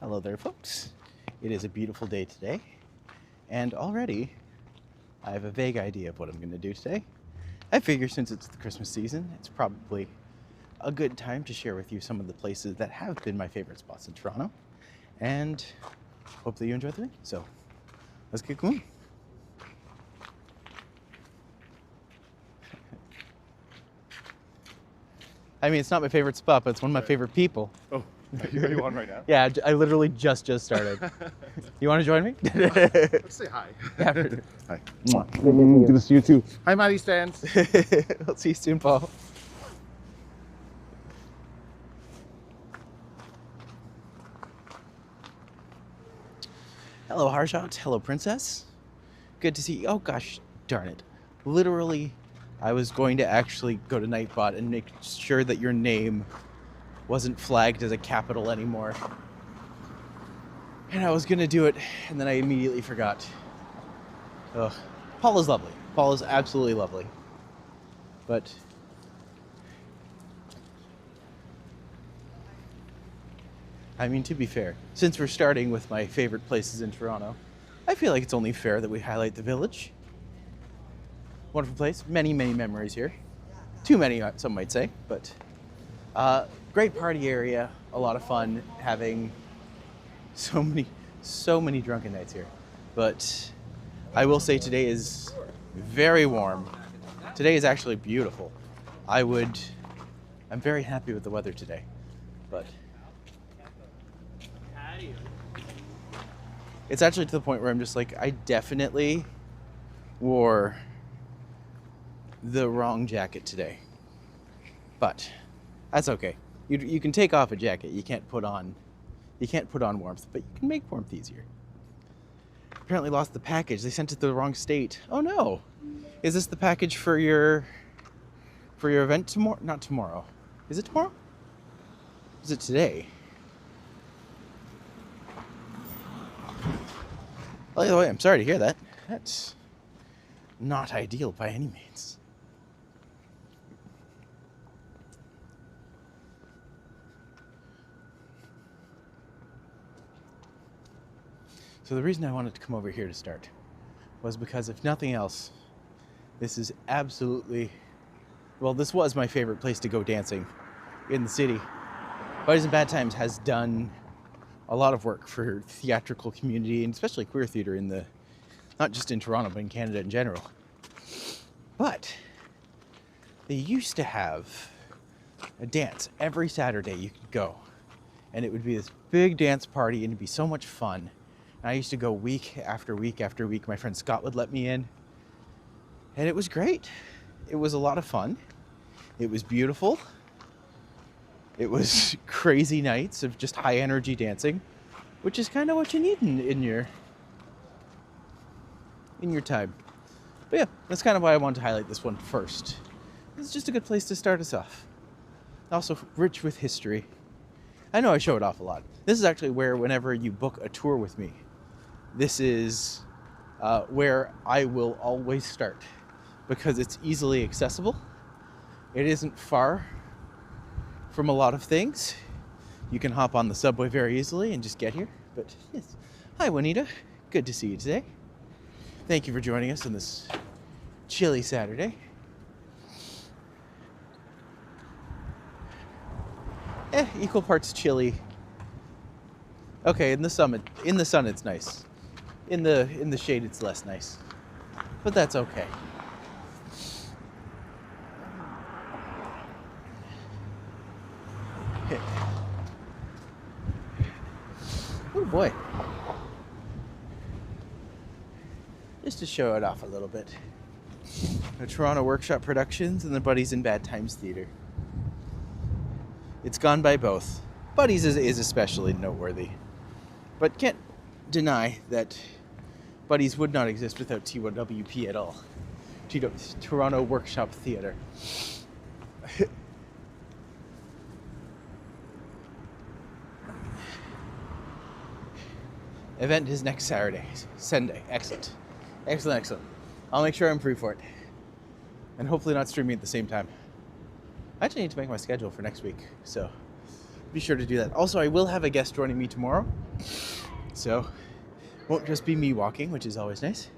Hello there, folks. It is a beautiful day today, and already I have a vague idea of what I'm going to do today. I figure since it's the Christmas season, it's probably a good time to share with you some of the places that have been my favorite spots in Toronto, and hope that you enjoy the video. So, let's get going. I mean, it's not my favorite spot, but it's one of my favorite people. Oh, are you on right now? Yeah, I literally just started. You want to join me? Let's say hi. Yeah. Hi. Good to see you too. Hi, Matti stands. I'll see you soon, Paul. Hello, Harshot. Hello, Princess. Good to see you. Oh, gosh, darn it. Literally, I was going to actually go to Nightbot and make sure that your name wasn't flagged as a capital anymore. And I was going to do it, and then I immediately forgot. Ugh. Paul is lovely. Paul is absolutely lovely. But I mean, to be fair, since we're starting with my favorite places in Toronto, I feel like it's only fair that we highlight the Village. Wonderful place. Many, many memories here. Too many, some might say, but great party area. A lot of fun having so many drunken nights here. But I will say today is very warm. Today is actually beautiful. I'm very happy with the weather today, but it's actually to the point where I'm just like, I definitely wore the wrong jacket today, but that's okay. You can take off a jacket. You can't put on warmth, but you can make warmth easier. Apparently lost the package. They sent it to the wrong state. Oh no! Is this the package for your event tomorrow? Not tomorrow. Is it tomorrow? Is it today? By the way, I'm sorry to hear that. That's not ideal by any means. So the reason I wanted to come over here to start was because, if nothing else, this is this was my favorite place to go dancing in the city. Buddies in Bad Times has done a lot of work for theatrical community, and especially queer theater not just in Toronto, but in Canada in general. But they used to have a dance every Saturday you could go, and it would be this big dance party, and it'd be so much fun. And I used to go week after week after week. My friend Scott would let me in, and it was great. It was a lot of fun. It was beautiful. It was crazy nights of just high energy dancing, which is kind of what you need in your time. But yeah, that's kind of why I wanted to highlight this one first. It's just a good place to start us off. Also rich with history. I know I show it off a lot. This is actually where, whenever you book a tour with me, this is where I will always start, because it's easily accessible. It isn't far from a lot of things. You can hop on the subway very easily and just get here. But yes. Hi, Juanita. Good to see you today. Thank you for joining us on this chilly Saturday. Equal parts chilly. Okay, in the sun it's nice. In the shade it's less nice. But that's okay. Oh boy. Just to show it off a little bit. The Toronto Workshop Productions and the Buddies in Bad Times Theatre. It's gone by both. Buddies is especially noteworthy. But can't deny that Buddies would not exist without TWP at all. Toronto Workshop Theatre. Event is next Sunday. Excellent. I'll make sure I'm free for it. And hopefully not streaming at the same time. I actually need to make my schedule for next week, so be sure to do that. Also, I will have a guest joining me tomorrow, so it won't just be me walking, which is always nice.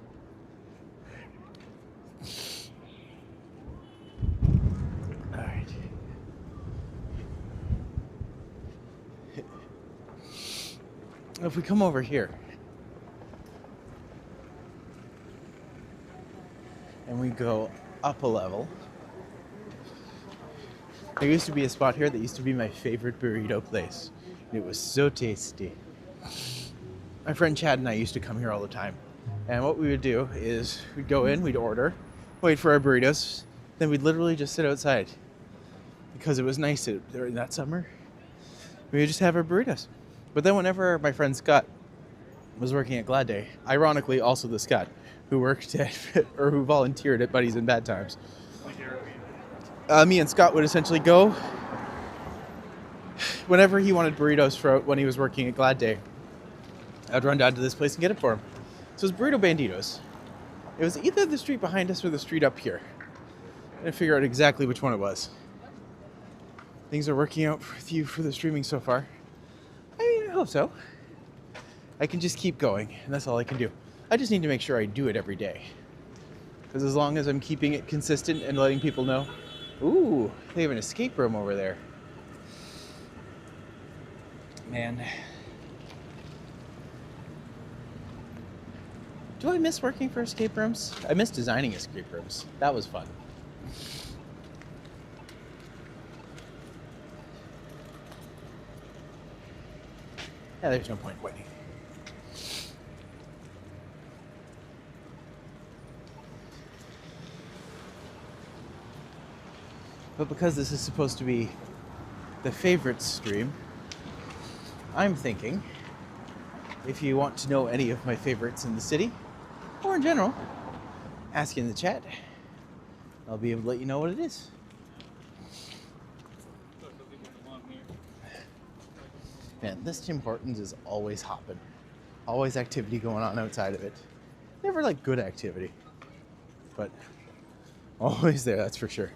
All right. If we come over here and we go up a level, there used to be a spot here that used to be my favorite burrito place. It was so tasty. My friend Chad and I used to come here all the time. And what we would do is we'd go in, we'd order, wait for our burritos, then we'd literally just sit outside. Because it was nice during that summer. We would just have our burritos. But then whenever my friend Scott was working at Glad Day, ironically also the Scott who worked at, or who volunteered at Buddies in Bad Times, me and Scott would essentially go whenever he wanted burritos for when he was working at Glad Day. I'd run down to this place and get it for him. So it was Burrito Banditos. It was either the street behind us or the street up here. I didn't figure out exactly which one it was. Things are working out with you for the streaming so far. I mean, I hope so. I can just keep going, and that's all I can do. I just need to make sure I do it every day. Because as long as I'm keeping it consistent and letting people know, ooh, they have an escape room over there. Man. Do I miss working for escape rooms? I miss designing escape rooms. That was fun. Yeah, there's no point waiting. But because this is supposed to be the favorites stream, I'm thinking if you want to know any of my favorites in the city, or in general, ask in the chat. I'll be able to let you know what it is. Man, this Tim Hortons is always hopping. Always activity going on outside of it. Never like good activity, but always there, that's for sure.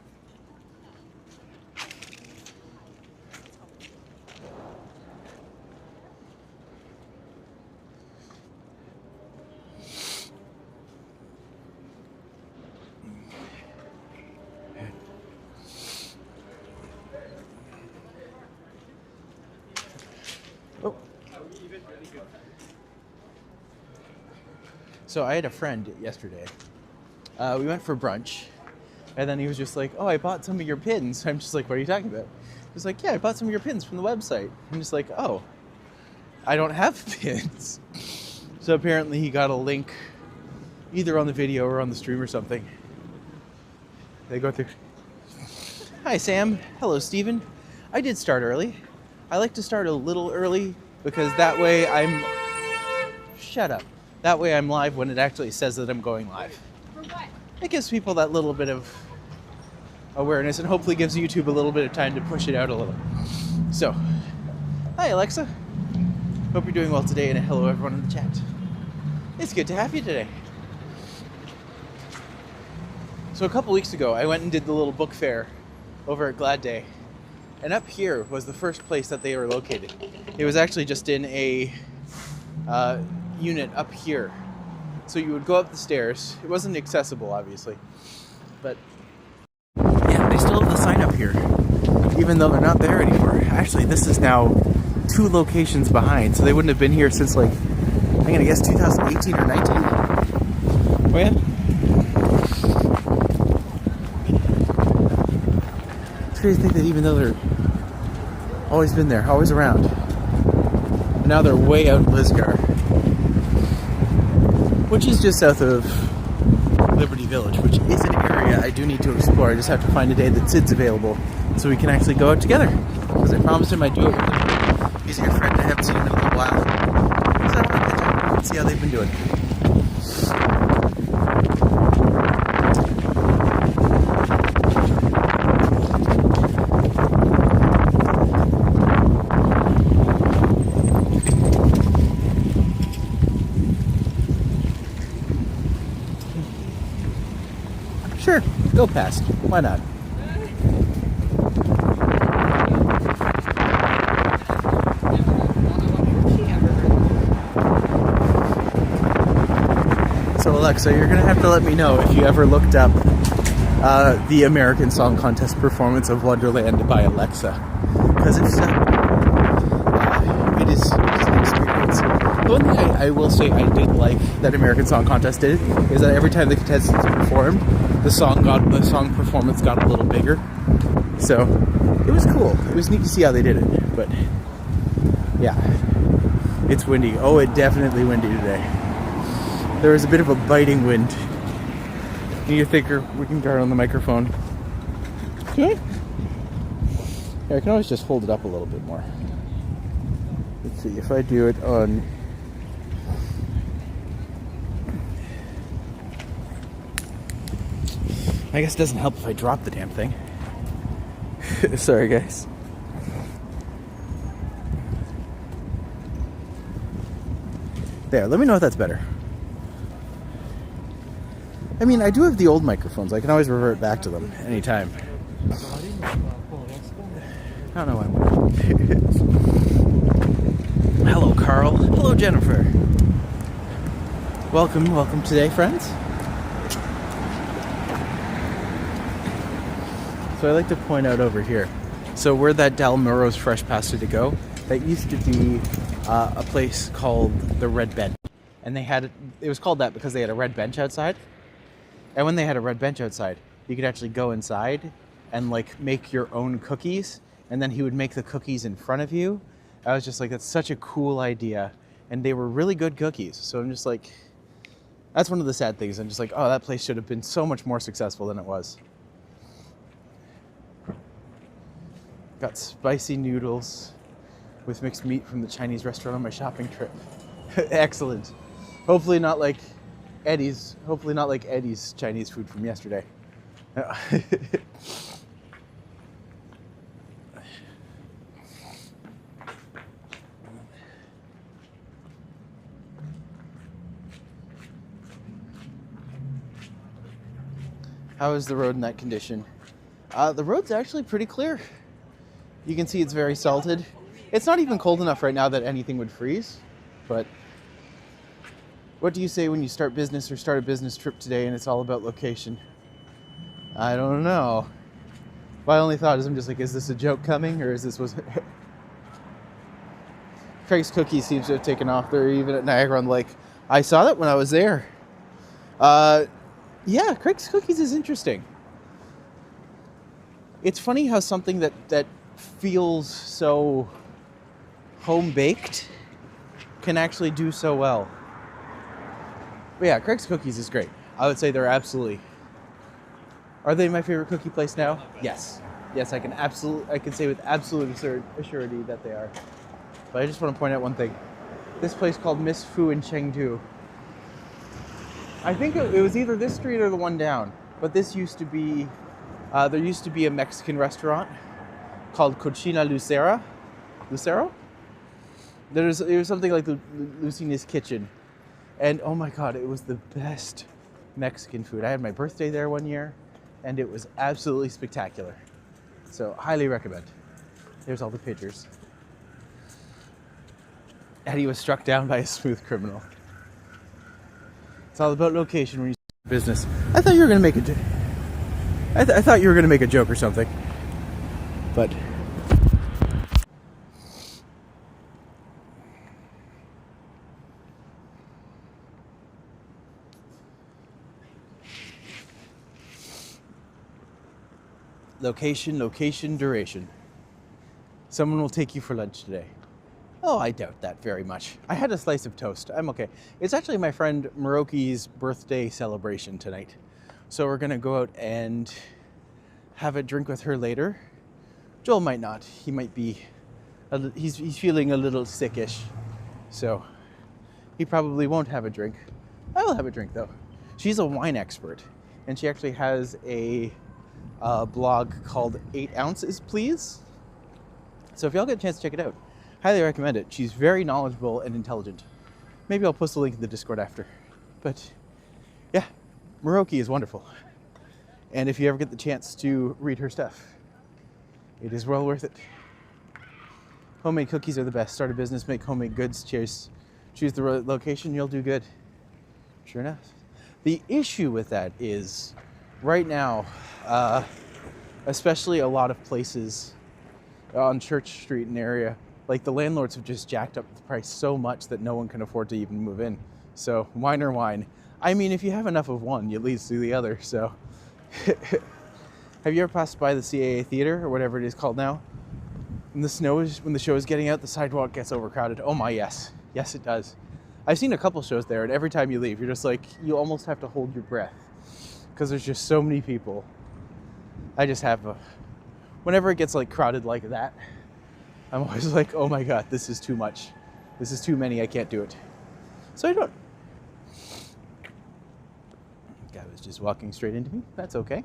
So I had a friend yesterday. We went for brunch, and then he was just like, "Oh, I bought some of your pins." I'm just like, "What are you talking about?" He's like, "Yeah, I bought some of your pins from the website." I'm just like, "Oh, I don't have pins." So apparently he got a link either on the video or on the stream or something. They go through. Hi, Sam. Hello, Steven. I did start early. I like to start a little early because that way I'm... Shut up. That way I'm live when it actually says that I'm going live. For what? It gives people that little bit of awareness and hopefully gives YouTube a little bit of time to push it out a little. So, hi Alexa. Hope you're doing well today, and hello everyone in the chat. It's good to have you today. So a couple weeks ago, I went and did the little book fair over at Glad Day. And up here was the first place that they were located. It was actually just in a unit up here. So you would go up the stairs. It wasn't accessible, obviously. But yeah, they still have the sign up here, even though they're not there anymore. Actually, this is now 2 locations behind, so they wouldn't have been here since, like, I'm gonna guess 2018 or 19? When? It's crazy to think that even though they're always been there, always around, and now they're way out in Lisgar, which is just south of Liberty Village, which is an area I do need to explore. I just have to find a day that Sid's available so we can actually go out together, because I promised him I'd do it with him. He's a good friend, I haven't seen him in a little while, so I want to catch up and see how they've been doing. Sure, go past. Why not? So Alexa, you're gonna have to let me know if you ever looked up the American Song Contest performance of Wonderland by Alexa, because it's it is an experience. The one thing I will say I did like that American Song Contest did is that every time the contestants performed, the song performance got a little bigger. So it was cool. It was neat to see how they did it. But yeah, it's windy. Oh, it definitely windy today. There was a bit of a biting wind. Need a thicker, we can turn on the microphone. Okay. Yeah, I can always just hold it up a little bit more. Let's see if I do it on. I guess it doesn't help if I drop the damn thing. Sorry, guys. There, let me know if that's better. I mean, I do have the old microphones. I can always revert back to them anytime. I don't know why I'm Hello, Carl. Hello, Jennifer. Welcome today, friends. So I like to point out over here. So where that Dalmoro's Fresh Pasta to go, that used to be a place called the Red Bench. And it was called that because they had a red bench outside. And when they had a red bench outside, you could actually go inside and like make your own cookies. And then he would make the cookies in front of you. I was just like, that's such a cool idea. And they were really good cookies. So I'm just like, that's one of the sad things. I'm just like, oh, that place should have been so much more successful than it was. Got spicy noodles with mixed meat from the Chinese restaurant on my shopping trip. Excellent. Hopefully not like Eddie's Chinese food from yesterday. How is the road in that condition? The road's actually pretty clear. You can see it's very salted. It's not even cold enough right now that anything would freeze, but what do you say when you start business or start a business trip today and it's all about location? I don't know. My only thought is I'm just like, is this a joke coming or is this was Craig's Cookies seems to have taken off. They're even at Niagara on the Lake. I saw that when I was there. Yeah, Craig's Cookies is interesting. It's funny how something that feels so home-baked can actually do so well. But yeah, Craig's Cookies is great. I would say they're absolutely... Are they my favorite cookie place now? Yes. Yes, I can say with absolute assurity that they are. But I just want to point out one thing. This place called Miss Fu in Chengdu. I think it was either this street or the one down. But this used to be... there used to be a Mexican restaurant called Cocina Lucero. It was something like the Lucina's Kitchen. And oh my God, it was the best Mexican food. I had my birthday there one year, and it was absolutely spectacular. So, highly recommend. There's all the pictures. Eddie was struck down by a smooth criminal. It's all about location when you start business. I thought you were going to make I thought you were going to make a joke or something. But... Location, duration. Someone will take you for lunch today. Oh, I doubt that very much. I had a slice of toast. I'm okay. It's actually my friend Miroki's birthday celebration tonight. So we're gonna go out and have a drink with her later. Joel might not. He might be, he's feeling a little sickish. So he probably won't have a drink. I will have a drink though. She's a wine expert. And she actually has a blog called 8 Ounces, Please. So if y'all get a chance to check it out, highly recommend it. She's very knowledgeable and intelligent. Maybe I'll post a link in the Discord after. But yeah, Miroki is wonderful. And if you ever get the chance to read her stuff, it is well worth it. Homemade cookies are the best. Start a business, make homemade goods. Choose the location, you'll do good. Sure enough. The issue with that is right now, especially a lot of places on Church Street and area, like the landlords have just jacked up the price so much that no one can afford to even move in. So wine or wine. I mean, if you have enough of one, it leads to the other. So have you ever passed by the CAA Theater or whatever it is called now? When the show is getting out, the sidewalk gets overcrowded. Oh my, yes. Yes, it does. I've seen a couple shows there, and every time you leave, you're just like, you almost have to hold your breath because there's just so many people. I just have whenever it gets like crowded like that, I'm always like, oh my God, this is too much. This is too many, I can't do it. So I don't. Guy was just walking straight into me. That's okay.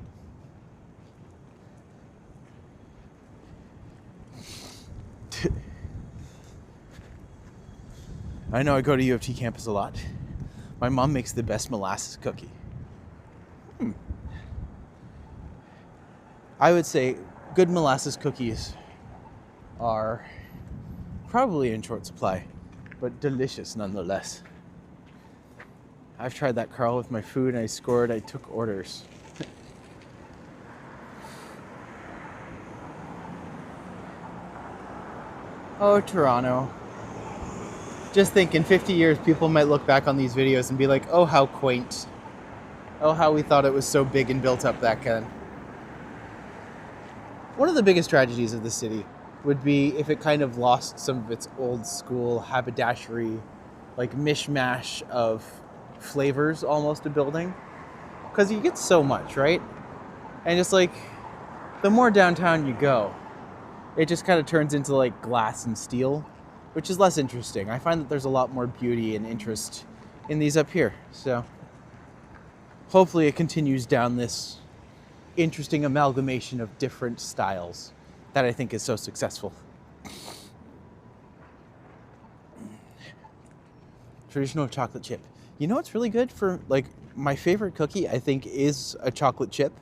I know I go to U of T campus a lot. My mom makes the best molasses cookie. I would say good molasses cookies are probably in short supply, but delicious nonetheless. I've tried that, Carl, with my food, and I took orders. Oh, Toronto. Just think, in 50 years, people might look back on these videos and be like, oh, how quaint. Oh, how we thought it was so big and built up that kind. One of the biggest tragedies of the city would be if it kind of lost some of its old school haberdashery, like mishmash of flavors almost of building. Because you get so much, right? And just like, the more downtown you go, it just kind of turns into like glass and steel, which is less interesting. I find that there's a lot more beauty and interest in these up here. So hopefully it continues down this interesting amalgamation of different styles that I think is so successful. Traditional chocolate chip. You know what's really good for, like, my favorite cookie, I think, is a chocolate chip,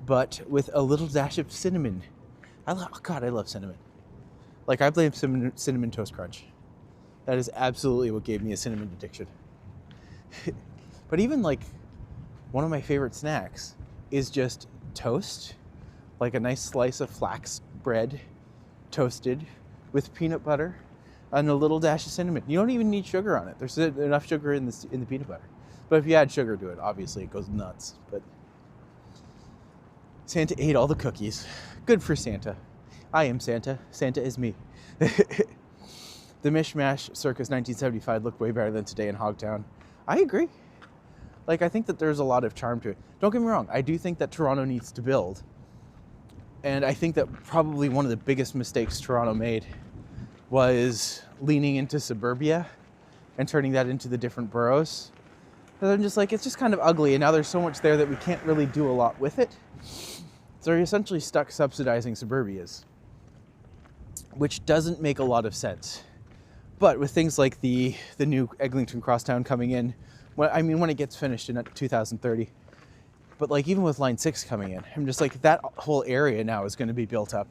but with a little dash of cinnamon. God, I love cinnamon. Like, I blame Cinnamon Toast Crunch. That is absolutely what gave me a cinnamon addiction. But even, like, one of my favorite snacks is just toast, like a nice slice of flax bread, toasted with peanut butter and a little dash of cinnamon. You don't even need sugar on it. There's enough sugar in the peanut butter. But if you add sugar to it, obviously it goes nuts. But Santa ate all the cookies. Good for Santa. I am Santa. Santa is me. The mishmash circus 1975 looked way better than today in Hogtown. I agree. Like, I think that there's a lot of charm to it. Don't get me wrong. I do think that Toronto needs to build. And I think that probably one of the biggest mistakes Toronto made was leaning into suburbia and turning that into the different boroughs. Because I'm just like, it's just kind of ugly. And now there's so much there that we can't really do a lot with it. So you're essentially stuck subsidizing suburbias, which doesn't make a lot of sense. But with things like the new Eglinton Crosstown coming in, well, I mean, when it gets finished in 2030, but like even with Line 6 coming in, I'm just like, that whole area now is going to be built up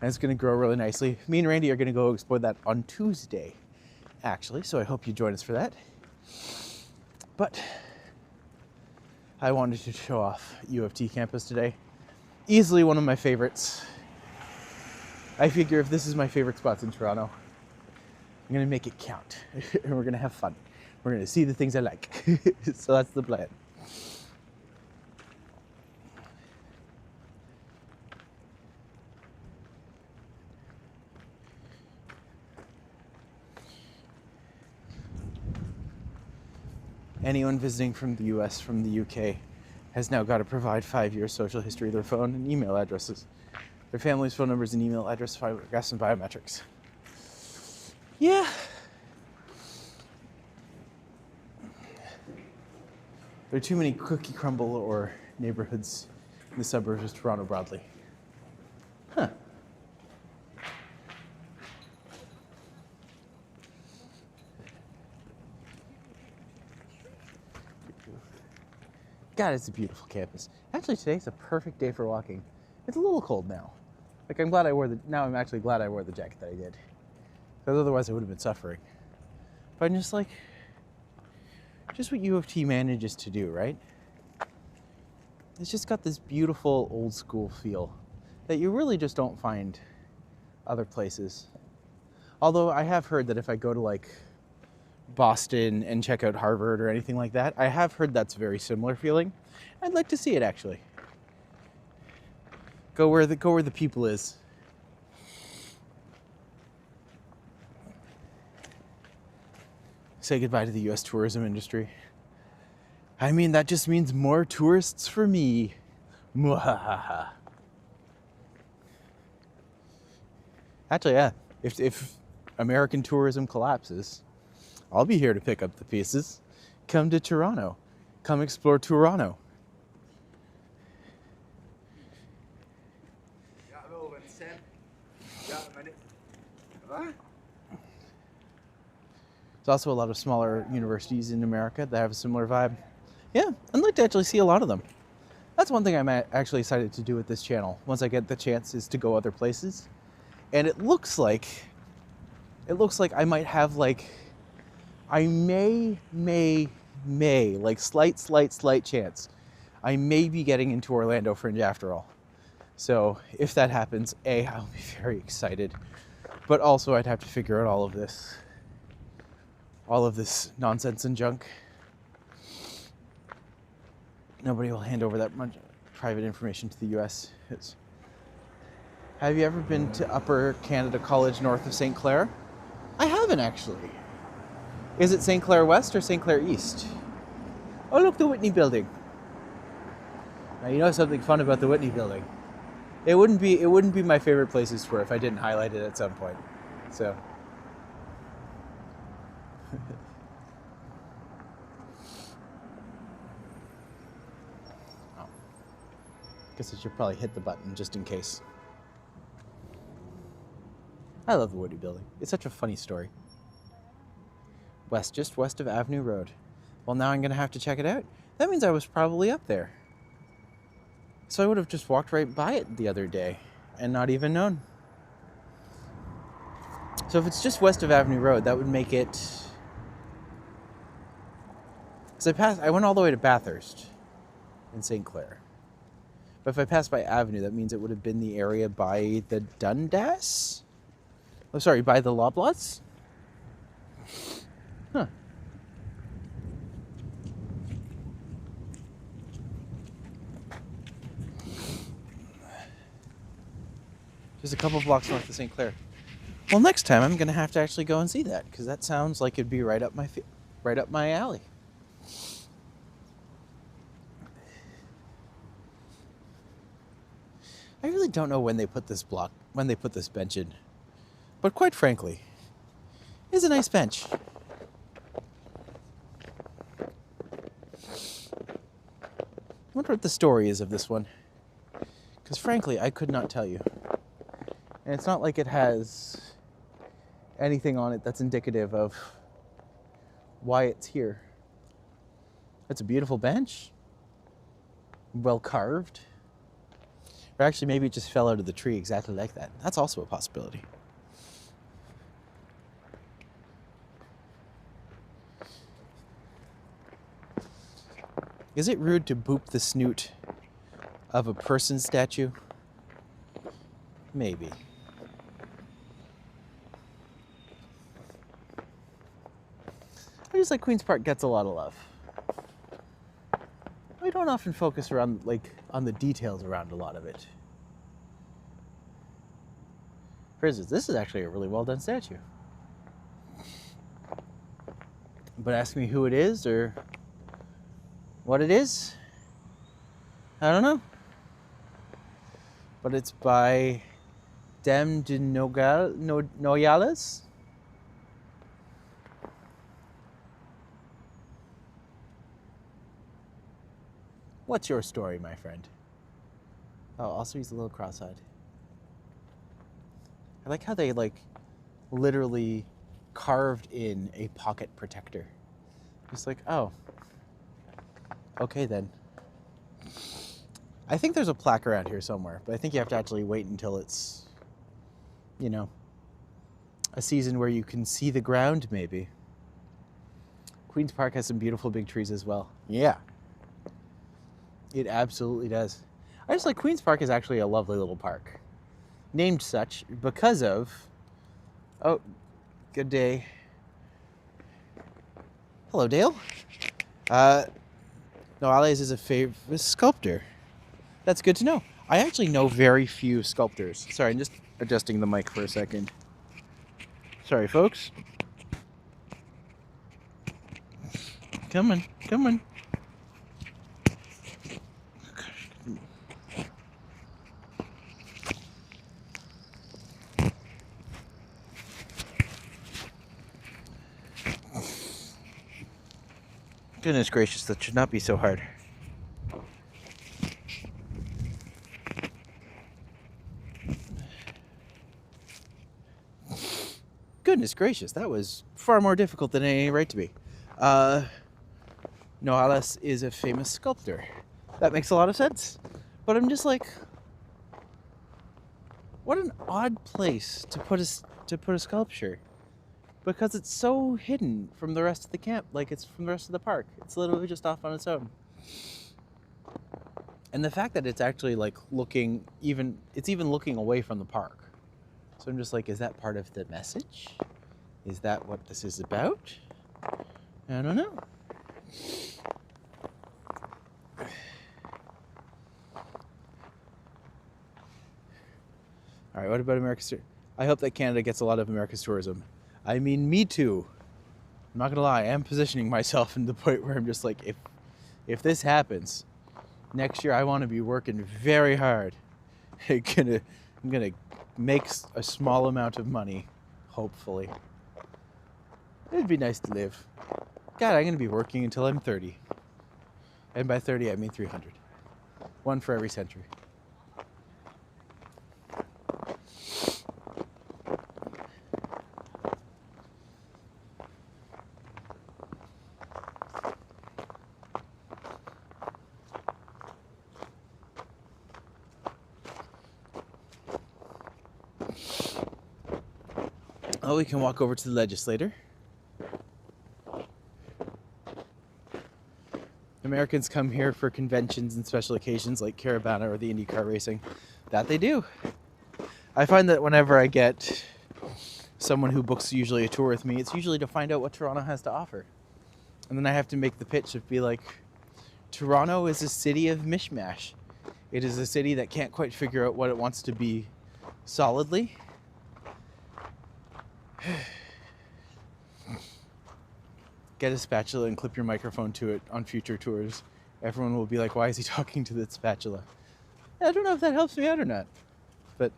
and it's going to grow really nicely. Me and Randy are going to go explore that on Tuesday, actually, so I hope you join us for that. But I wanted to show off U of T campus today. Easily one of my favorites. I figure if this is my favorite spots in Toronto, I'm going to make it count and we're going to have fun. We're going to see the things I like. So that's the plan. Anyone visiting from the US, from the UK, has now got to provide 5 years social history of their phone and email addresses. Their family's phone numbers and email address, photographs, and biometrics. Yeah. There are too many cookie crumble or neighborhoods in the suburbs of Toronto broadly. Huh. God, it's a beautiful campus. Actually, today's a perfect day for walking. It's a little cold now. Like, I'm actually glad I wore the jacket that I did. Because otherwise I would have been suffering. But I'm just like, just what U of T manages to do, right? It's just got this beautiful old school feel that you really just don't find other places. Although I have heard that if I go to like Boston and check out Harvard or anything like that, I have heard that's a very similar feeling. I'd like to see it actually. Go where the people is. Say goodbye to the US tourism industry. I mean, that just means more tourists for me. Mwahaha. Actually, yeah, if American tourism collapses, I'll be here to pick up the pieces. Come to TOURonno. Come explore TOURonno. There's also a lot of smaller universities in America that have a similar vibe. Yeah, I'd like to actually see a lot of them. That's one thing I'm actually excited to do with this channel once I get the chance, is to go other places. And it looks like I might have like, I may, like slight chance, I may be getting into Orlando Fringe after all. So if that happens, I'll be very excited. But also I'd have to figure out all of this nonsense and junk. Nobody will hand over that much private information to the US. Have you ever been to Upper Canada College north of St. Clair? I haven't actually. Is it St. Clair West or St. Clair East? Oh look, the Whitney Building. Now you know something fun about the Whitney Building. It wouldn't be my favorite places to tour if I didn't highlight it at some point. So guess I should probably hit the button just in case. I love the Whitney Building. It's such a funny story. Just west of Avenue Road. Well, now I'm gonna have to check it out. That means I was probably up there. So I would have just walked right by it the other day and not even known. So if it's just west of Avenue Road, that would make it... Because I went all the way to Bathurst in St. Clair. But if I passed by Avenue, that means it would have been the area by the Dundas? Oh, sorry, by the Loblaws? Huh. Just a couple blocks north of St. Clair. Well, next time I'm going to have to actually go and see that, because that sounds like it'd be right up my alley. I really don't know when they put this bench in. But quite frankly, it's a nice bench. I wonder what the story is of this one. Because frankly, I could not tell you. And it's not like it has anything on it that's indicative of why it's here. It's a beautiful bench. Well carved. Or actually, maybe it just fell out of the tree exactly like that. That's also a possibility. Is it rude to boop the snoot of a person statue? Maybe. I just like Queen's Park gets a lot of love. I don't often focus around on the details around a lot of it. For instance, this is actually a really well done statue. But ask me who it is or what it is, I don't know. But it's by Dem de Noyales. What's your story, my friend? Oh, also he's a little cross-eyed. I like how they literally carved in a pocket protector. Just like, oh, okay then. I think there's a plaque around here somewhere, but I think you have to actually wait until it's, you know, a season where you can see the ground maybe. Queen's Park has some beautiful big trees as well. Yeah. It absolutely does. I just like Queen's Park is actually a lovely little park. Named such because of... Oh, good day. Hello, Dale. Noales is a famous sculptor. That's good to know. I actually know very few sculptors. Sorry, I'm just adjusting the mic for a second. Sorry, folks. Come on, come on. Goodness gracious, that should not be so hard. Goodness gracious, that was far more difficult than any right to be. Noales is a famous sculptor. That makes a lot of sense. But I'm just like, what an odd place to put a sculpture. Because it's so hidden from the rest of the camp, like it's from the rest of the park. It's literally just off on its own. And the fact that it's actually like looking looking away from the park. So I'm just like, is that part of the message? Is that what this is about? I don't know. All right, what about America's tourism? I hope that Canada gets a lot of America's tourism. I mean, me too. I'm not gonna lie, I am positioning myself in the point where I'm just like, if this happens, next year I want to be working very hard. I'm gonna make a small amount of money, hopefully. It'd be nice to live. God, I'm gonna be working until I'm 30. And by 30, I mean 300. One for every century. Oh, we can walk over to the legislator. Americans come here for conventions and special occasions like Caravana or the IndyCar racing. That they do. I find that whenever I get someone who books usually a tour with me, it's usually to find out what Toronto has to offer. And then I have to make the pitch of be like, Toronto is a city of mishmash. It is a city that can't quite figure out what it wants to be solidly. Get a spatula and clip your microphone to it on future tours. Everyone will be like, why is he talking to that spatula? I don't know if that helps me out or not. But,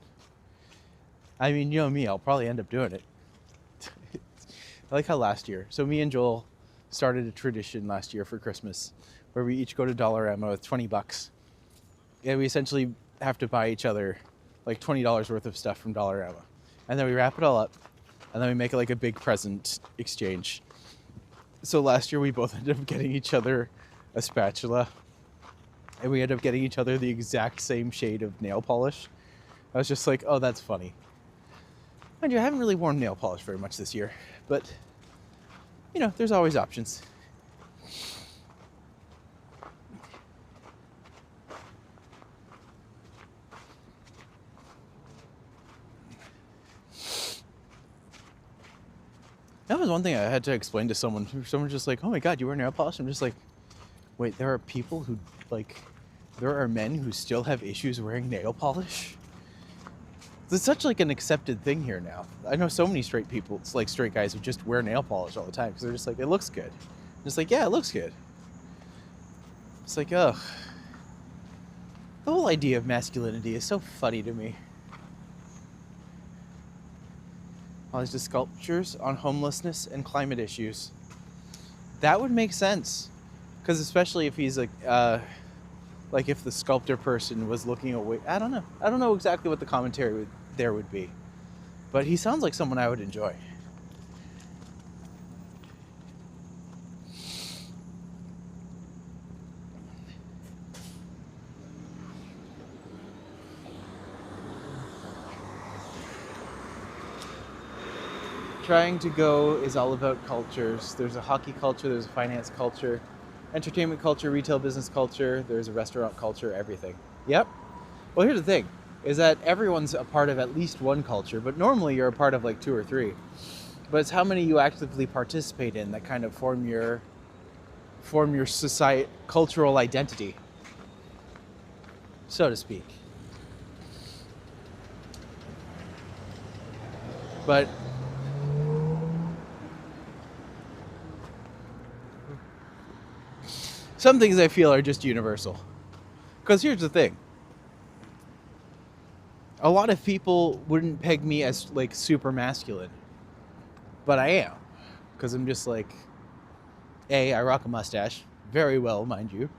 I mean, you know me, I'll probably end up doing it. I like how last year, so me and Joel started a tradition last year for Christmas where we each go to Dollarama with $20. And we essentially have to buy each other like $20 worth of stuff from Dollarama. And then we wrap it all up. And then we make it like a big present exchange. So last year we both ended up getting each other a spatula. And we ended up getting each other the exact same shade of nail polish. I was just like, oh, that's funny. Mind you, I haven't really worn nail polish very much this year. But, you know, there's always options. That was one thing I had to explain to someone. Someone's just like, oh my God, you wear nail polish? I'm just like, wait, there are people who, like, there are men who still have issues wearing nail polish? It's such, like, an accepted thing here now. I know so many straight people, it's like straight guys who just wear nail polish all the time because they're just like, it looks good. I'm just like, yeah, it looks good. It's like, ugh. The whole idea of masculinity is so funny to me. All these sculptures on homelessness and climate issues. That would make sense. Because especially if he's like if the sculptor person was looking away. I don't know. I don't know exactly what the commentary there would be. But he sounds like someone I would enjoy. Trying to go is all about cultures. There's a hockey culture, there's a finance culture, entertainment culture, retail business culture, there's a restaurant culture, everything. Yep. Well, here's the thing, is that everyone's a part of at least one culture, but normally you're a part of like 2 or 3. But it's how many you actively participate in that kind of form your society, cultural identity, so to speak. But some things I feel are just universal. Because here's the thing. A lot of people wouldn't peg me as like super masculine. But I am. Because I'm just like, I rock a mustache. Very well, mind you.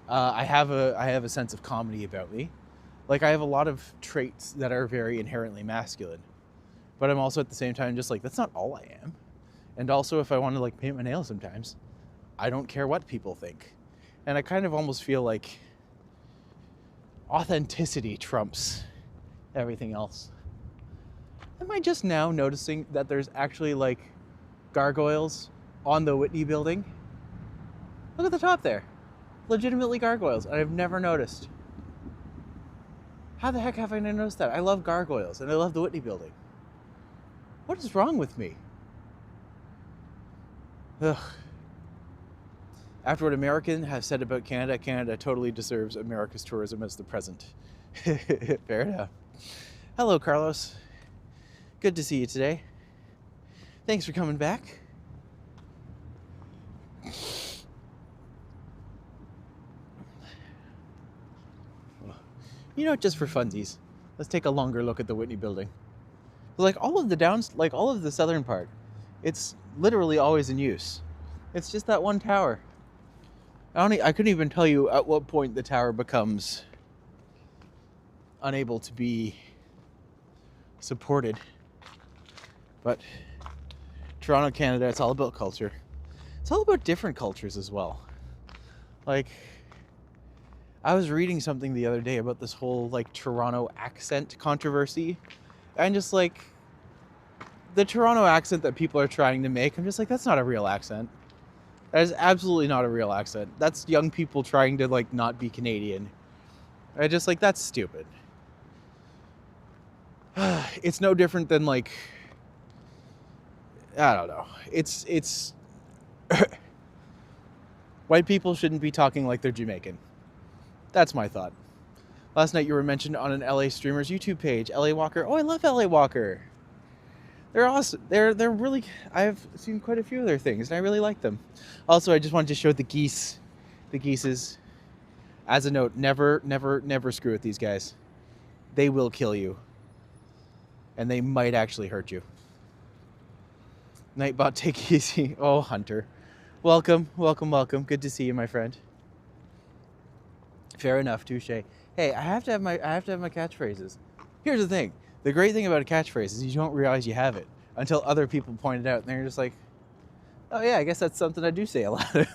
I have a sense of comedy about me. Like, I have a lot of traits that are very inherently masculine. But I'm also at the same time just like, that's not all I am. And also, if I want to like paint my nails sometimes, I don't care what people think. And I kind of almost feel like authenticity trumps everything else. Am I just now noticing that there's actually like gargoyles on the Whitney building? Look at the top there. Legitimately gargoyles. And I've never noticed. How the heck have I not noticed that? I love gargoyles and I love the Whitney building. What is wrong with me? Ugh. After what Americans have said about Canada, Canada totally deserves America's tourism as the present. Fair enough. Hello, Carlos. Good to see you today. Thanks for coming back. You know, just for funsies, let's take a longer look at the Whitney building. Like all of the southern part, it's literally always in use. It's just that one tower. I couldn't even tell you at what point the tower becomes unable to be supported. But Toronto, Canada, it's all about culture. It's all about different cultures as well. Like, I was reading something the other day about this whole like Toronto accent controversy. And just like the Toronto accent that people are trying to make, I'm just like, that's not a real accent. That is absolutely not a real accent. That's young people trying to like not be Canadian. I just like, that's stupid. It's no different than like, I don't know. It's white people shouldn't be talking like they're Jamaican. That's my thought. Last night you were mentioned on an LA Streamers YouTube page. LA Walker. Oh, I love LA Walker. They're awesome. They're really, I've seen quite a few of their things and I really like them. Also, I just wanted to show the geese. The geeses. As a note, never screw with these guys. They will kill you. And they might actually hurt you. Nightbot, take it easy. Oh, Hunter. Welcome. Good to see you, my friend. Fair enough, touche. Hey, I have to have my catchphrases. Here's the thing. The great thing about a catchphrase is you don't realize you have it until other people point it out, and they're just like, oh yeah, I guess that's something I do say a lot. But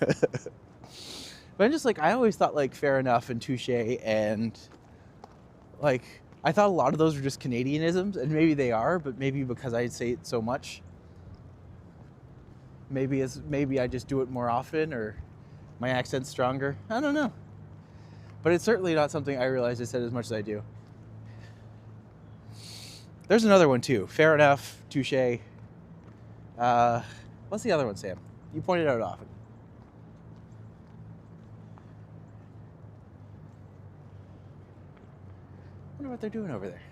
I'm just like, I always thought like fair enough and touche and like, I thought a lot of those were just Canadianisms, and maybe they are, but maybe because I say it so much, maybe I just do it more often, or my accent's stronger. I don't know. But it's certainly not something I realize I said as much as I do. There's another one too. Fair enough, touche. What's the other one, Sam? You pointed out often. I wonder what they're doing over there.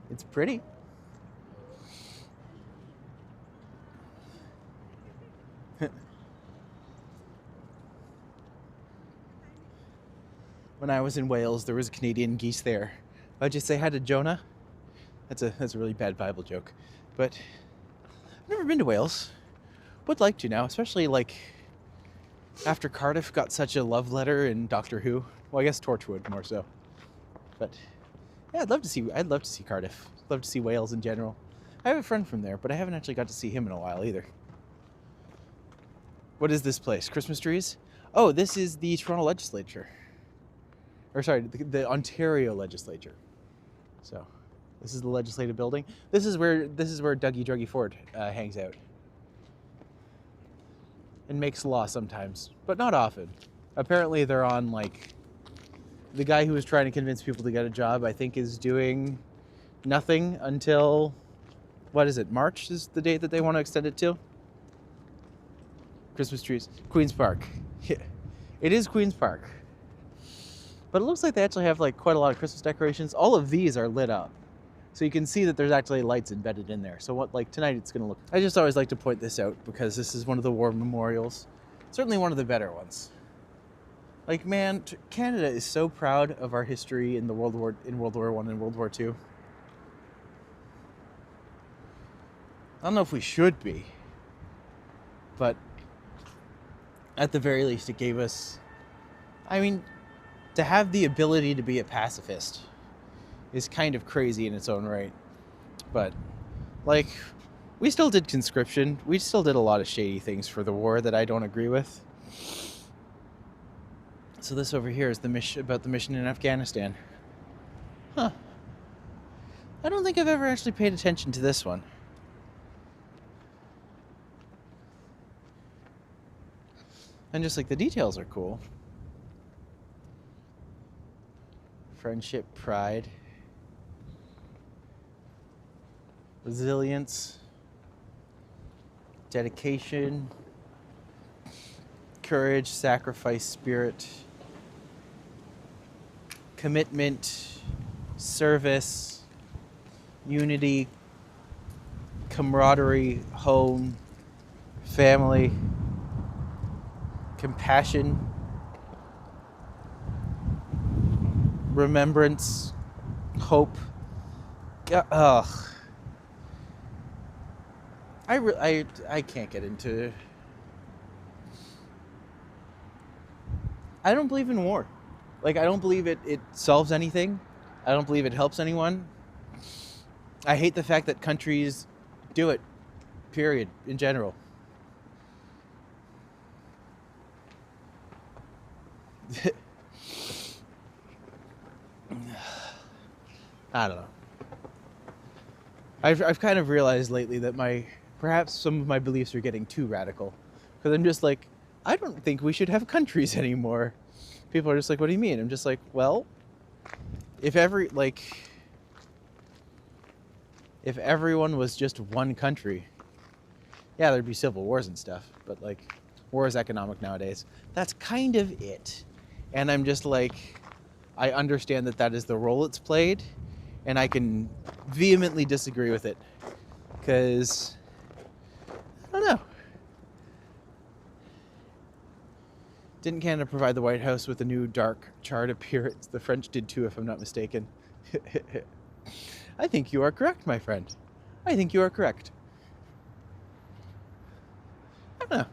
It's pretty. When I was in Wales, there was a Canadian geese there. I'd just say hi to Jonah. That's a really bad Bible joke. But I've never been to Wales. Would like to now, especially like after Cardiff got such a love letter in Doctor Who. Well, I guess Torchwood more so. But yeah, I'd love to see Cardiff. Love to see Wales in general. I have a friend from there, but I haven't actually got to see him in a while either. What is this place? Christmas trees? Oh, this is the Toronto Legislature. Or sorry, the Ontario Legislature. So, This is the legislative building. This is where Dougie Druggy Ford hangs out and makes law sometimes, but not often. Apparently they're on, like, the guy who was trying to convince people to get a job, I think, is doing nothing until, what is it, March is the date that they want to extend it to? Christmas trees. Queen's Park. It is Queen's Park. But it looks like they actually have, like, quite a lot of Christmas decorations. All of these are lit up. So you can see that there's actually lights embedded in there. So what, like, tonight it's going to look... I just always like to point this out because this is one of the war memorials. Certainly one of the better ones. Like, man, Canada is so proud of our history in World War I and World War II. I don't know if we should be, but at the very least it gave us... I mean, to have the ability to be a pacifist is kind of crazy in its own right. But, like, we still did conscription. We still did a lot of shady things for the war that I don't agree with. So this over here is about the mission in Afghanistan. Huh. I don't think I've ever actually paid attention to this one. And just, like, the details are cool. Friendship, pride, resilience, dedication, courage, sacrifice, spirit, commitment, service, unity, camaraderie, home, family, compassion, remembrance, hope. Ugh. I can't get into... I don't believe in war. Like, I don't believe it solves anything. I don't believe it helps anyone. I hate the fact that countries do it, period, in general. I don't know. I've kind of realized lately that perhaps some of my beliefs are getting too radical. Because I'm just like, I don't think we should have countries anymore. People are just like, what do you mean? I'm just like, well, if everyone was just one country, yeah, there'd be civil wars and stuff. But, like, war is economic nowadays. That's kind of it. And I'm just like, I understand that is the role it's played. And I can vehemently disagree with it. Because, I don't know. Didn't Canada provide the White House with a new dark charred appearance? The French did too, if I'm not mistaken. I think you are correct, my friend. I think you are correct. I don't know.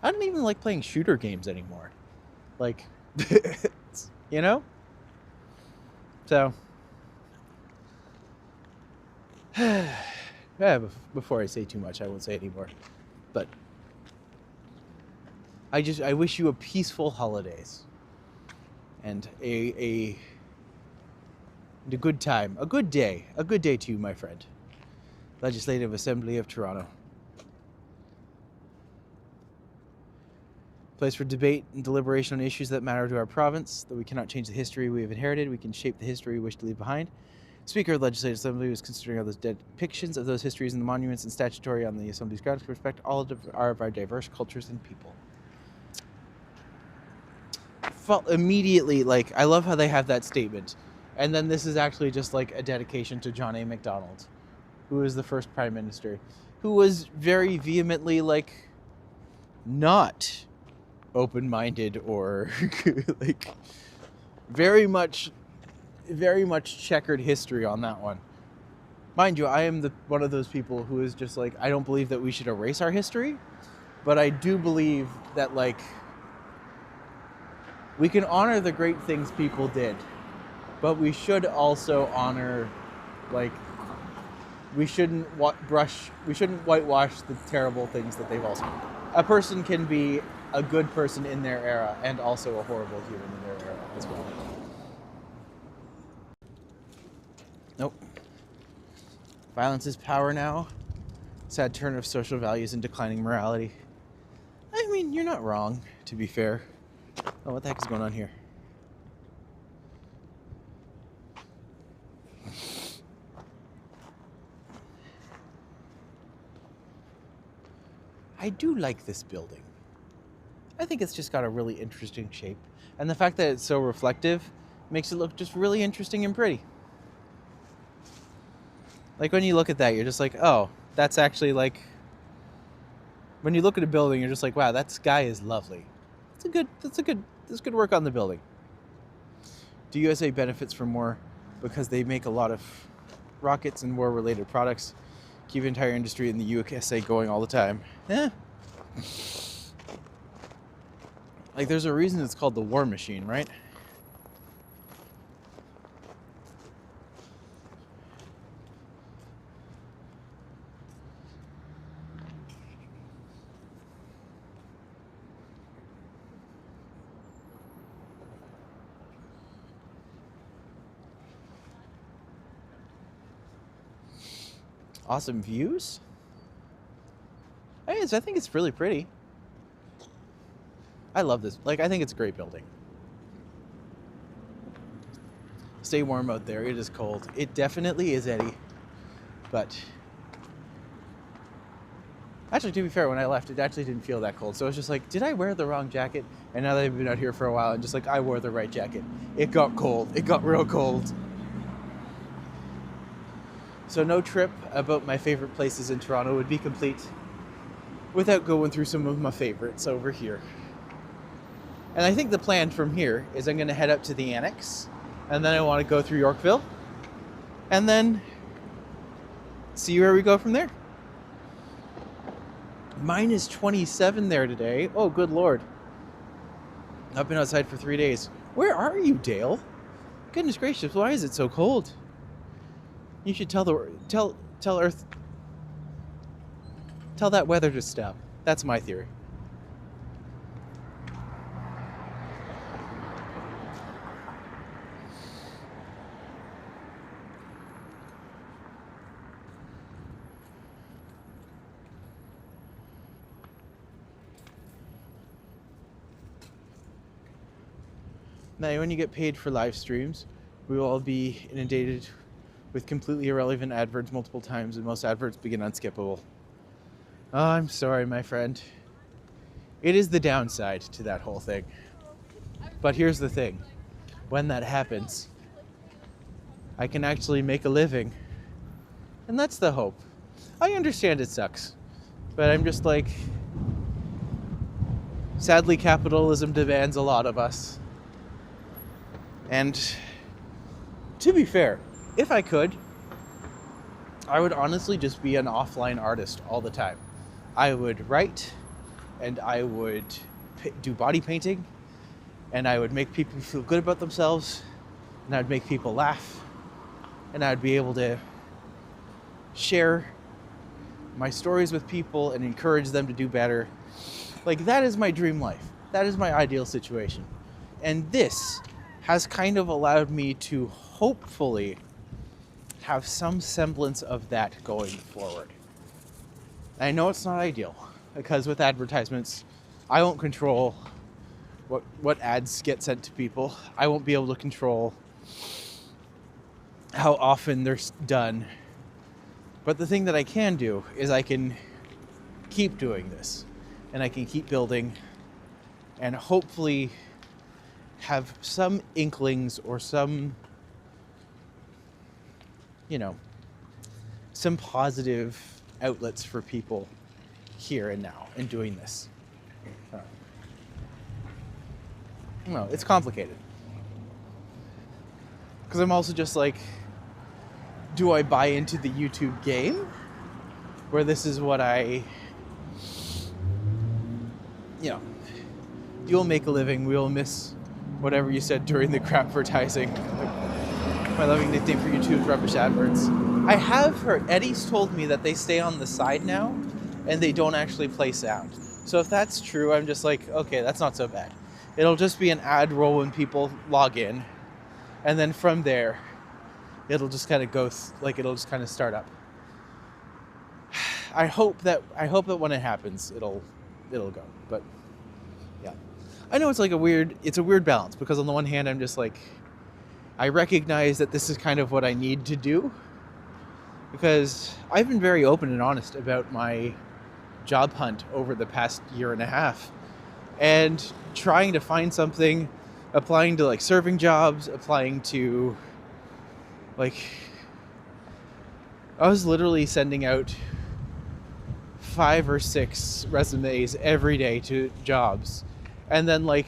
I don't even like playing shooter games anymore. Like, you know? So, yeah, before I say too much, I won't say anymore. But I wish you a peaceful holidays and a good time, a good day to you, my friend. Legislative Assembly of Toronto. Place for debate and deliberation on issues that matter to our province. Though we cannot change the history we have inherited, we can shape the history we wish to leave behind. Speaker of the Legislative Assembly was considering all those depictions of those histories in the monuments and statutory on the Assembly's grounds to respect all of our diverse cultures and people. Felt immediately, like, I love how they have that statement. And then this is actually just like a dedication to John A. Macdonald, who was the first Prime Minister, who was very vehemently, like, not open-minded or like very much checkered history on that one. Mind you, I am one of those people who is just like, I don't believe that we should erase our history, but I do believe that, like, we can honor the great things people did, but we should also honor, like, we shouldn't whitewash the terrible things that they've also done. A person can be a good person in their era and also a horrible human in their era as well. Violence is power now. Sad turn of social values and declining morality. I mean, you're not wrong, to be fair. Oh, what the heck is going on here? I do like this building. I think it's just got a really interesting shape. And the fact that it's so reflective makes it look just really interesting and pretty. Like when you look at that, you're just like, oh, that's actually like, when you look at a building, you're just like, wow, that sky is lovely. That's good work on the building. The USA benefits from war because they make a lot of rockets and war-related products. Keep the entire industry in the USA going all the time. Like there's a reason it's called the war machine, right? Awesome views. I think it's really pretty. I love this. Like, I think it's a great building. Stay warm out there. It is cold. It definitely is, Eddie. But actually, to be fair, when I left, it actually didn't feel that cold. So I was just like, did I wear the wrong jacket? And now that I've been out here for a while, I'm just like, I wore the right jacket. It got cold. It got real cold. So no trip about my favorite places in Toronto would be complete without going through some of my favorites over here. And I think the plan from here is I'm going to head up to the Annex, and then I want to go through Yorkville, and then see where we go from there. Minus 27 there today. Oh, good Lord. I've been outside for 3 days. Where are you, Dale? Goodness gracious, why is it so cold? You should tell Earth, tell that weather to stop. That's my theory. Now, when you get paid for live streams, we will all be inundated with completely irrelevant adverts multiple times, and most adverts begin unskippable. Oh, I'm sorry, my friend. It is the downside to that whole thing. But here's the thing. When that happens, I can actually make a living. And that's the hope. I understand it sucks, but I'm just like, sadly, capitalism demands a lot of us. And to be fair, if I could, I would honestly just be an offline artist all the time. I would write, and I would do body painting, and I would make people feel good about themselves, and I would make people laugh, and I would be able to share my stories with people and encourage them to do better. Like, that is my dream life. That is my ideal situation. And this has kind of allowed me to hopefully have some semblance of that going forward. I know it's not ideal, because with advertisements, I won't control what ads get sent to people. I won't be able to control how often they're done. But the thing that I can do is I can keep doing this, and I can keep building, and hopefully have some inklings or some, some positive outlets for people here and now in doing this. No, it's complicated. Because I'm also just like, do I buy into the YouTube game? Where this is what you'll make a living, we'll miss whatever you said during the crapvertising. My loving nickname for YouTube is rubbish adverts. I have heard, Eddie's told me that they stay on the side now and they don't actually play sound. So if that's true, I'm just like, okay, that's not so bad. It'll just be an ad roll when people log in. And then from there, it'll just kind of go, it'll just kind of start up. I hope that when it happens, it'll go. But yeah, I know it's a weird balance, because on the one hand, I'm just like, I recognize that this is kind of what I need to do, because I've been very open and honest about my job hunt over the past year and a half, and trying to find something, applying to like serving jobs, applying to like, I was literally sending out 5 or 6 resumes every day to jobs, and then like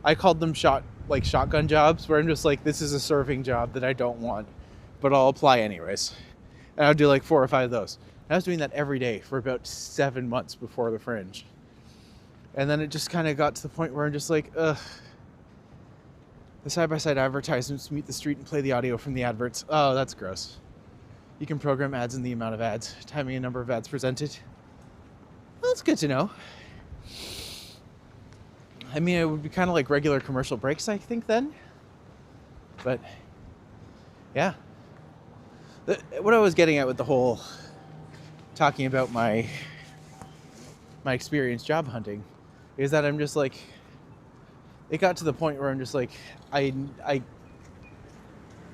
I called them shotgun jobs, where I'm just like, this is a serving job that I don't want, but I'll apply anyways, and I'll do like 4 or 5 of those. And I was doing that every day for about 7 months before the Fringe, and then it just kind of got to the point where I'm just like, ugh. The side-by-side advertisements meet the street and play the audio from the adverts. Oh, that's gross. You can program ads in the amount of ads, timing a number of ads presented. Well, that's good to know. I mean, it would be kind of like regular commercial breaks, I think, then. But, yeah. What I was getting at with the whole talking about my experience job hunting is that I'm just like, it got to the point where I'm just like,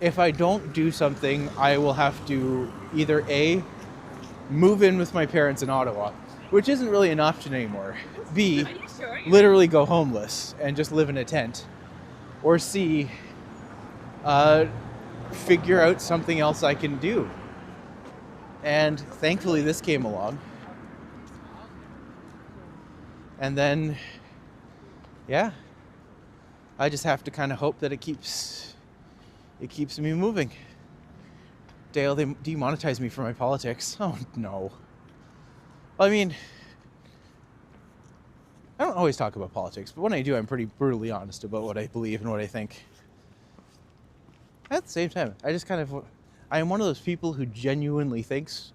if I don't do something, I will have to either A, move in with my parents in Ottawa, which isn't really an option anymore, B, literally go homeless and just live in a tent, or C, figure out something else I can do. And thankfully this came along. And then, yeah, I just have to kind of hope that it keeps me moving. Dale, they demonetize me for my politics. Oh no. Well, I mean, I don't always talk about politics, but when I do, I'm pretty brutally honest about what I believe and what I think. At the same time, I am one of those people who genuinely thinks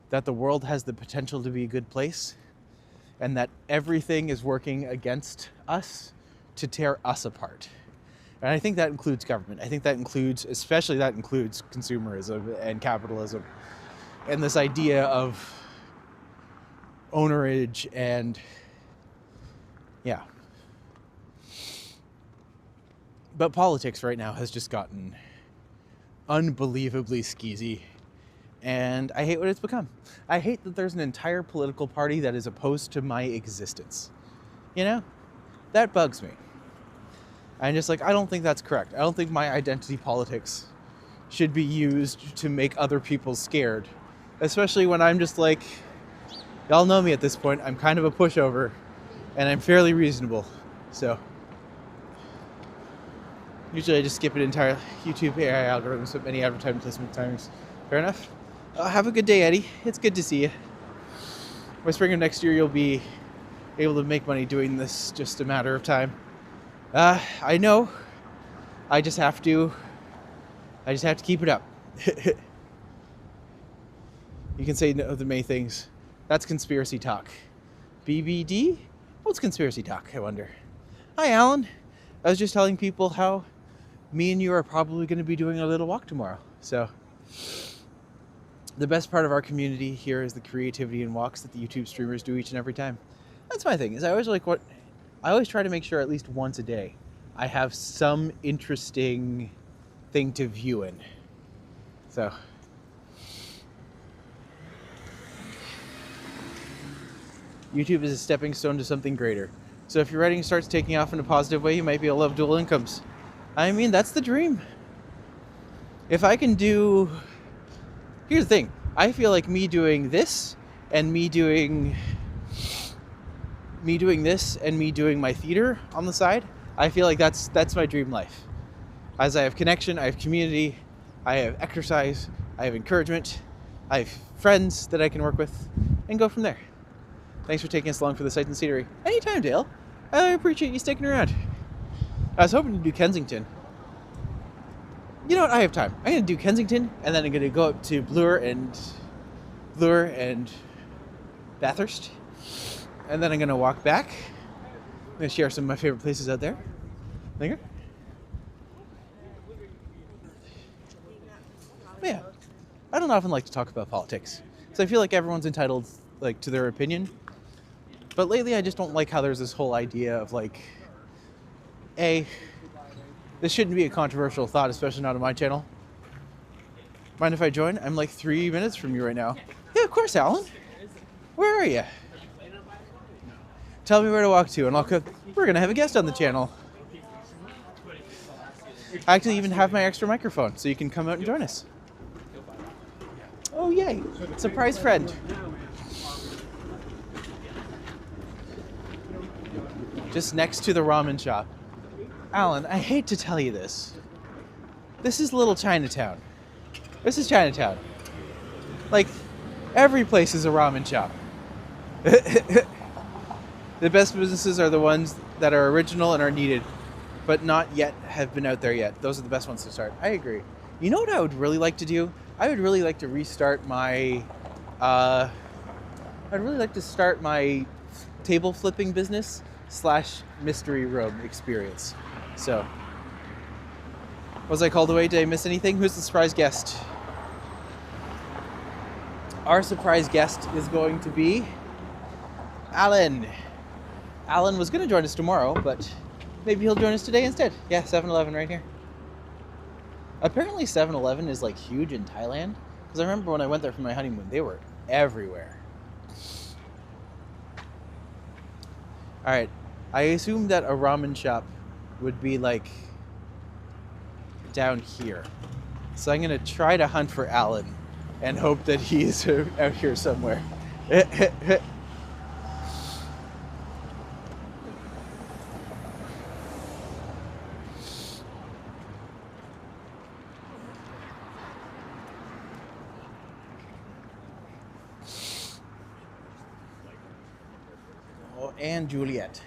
that the world has the potential to be a good place, and that everything is working against us to tear us apart. And I think that includes government. I think that includes consumerism and capitalism, and this idea of ownerage and, yeah. But politics right now has just gotten unbelievably skeezy, and I hate what it's become. I hate that there's an entire political party that is opposed to my existence. You know? That bugs me. I'm just like, I don't think that's correct. I don't think my identity politics should be used to make other people scared. Especially when I'm just like, y'all know me at this point. I'm kind of a pushover, and I'm fairly reasonable. So, usually I just skip an entire YouTube AI algorithm, so many advertisement placement timings. Fair enough. Have a good day, Eddie. It's good to see you. By spring of next year, you'll be able to make money doing this, just a matter of time. I know. I just have to keep it up. You can say no to many things. That's conspiracy talk. BBD? What's conspiracy talk, I wonder? Hi, Alan. I was just telling people how me and you are probably going to be doing a little walk tomorrow. So, the best part of our community here is the creativity and walks that the YouTube streamers do each and every time. That's my thing, is I always try to make sure at least once a day I have some interesting thing to view in. So, YouTube is a stepping stone to something greater. So if your writing starts taking off in a positive way, you might be able to have dual incomes. I mean, that's the dream. If I can do... Here's the thing. I feel like me doing this and me doing this and me doing my theater on the side, I feel like that's my dream life. As I have connection, I have community, I have exercise, I have encouragement, I have friends that I can work with, and go from there. Thanks for taking us along for the sights and scenery. Anytime, Dale. I appreciate you sticking around. I was hoping to do Kensington. You know what? I have time. I'm going to do Kensington, and then I'm going to go up to Bloor and Bathurst. And then I'm going to walk back. I'm going to share some of my favorite places out there. Linger? Yeah. I don't often like to talk about politics. So I feel like everyone's entitled like to their opinion. But lately I just don't like how there's this whole idea of like, A, this shouldn't be a controversial thought, especially not on my channel. Mind if I join? I'm like 3 minutes from you right now. Yeah, of course, Alan. Where are you? Tell me where to walk to and I'll cook. We're going to have a guest on the channel. I actually even have my extra microphone, so you can come out and join us. Oh, yay. Surprise friend. Just next to the ramen shop. Alan, I hate to tell you this. This is little Chinatown. This is Chinatown. Like, every place is a ramen shop. The best businesses are the ones that are original and are needed, but not yet have been out there yet. Those are the best ones to start. I agree. You know what I would really like to do? I would really like to restart my, I'd really like to start my table flipping business / mystery room experience. So, was I called away? Did I miss anything? Who's the surprise guest? Our surprise guest is going to be Alan. Alan was going to join us tomorrow, but maybe he'll join us today instead. Yeah, 7-Eleven right here. Apparently 7-Eleven is like huge in Thailand, because I remember when I went there for my honeymoon, they were everywhere. All right, I assume that a ramen shop would be like down here. So I'm going to try to hunt for Alan and hope that he is out here somewhere. Oh, and Juliet.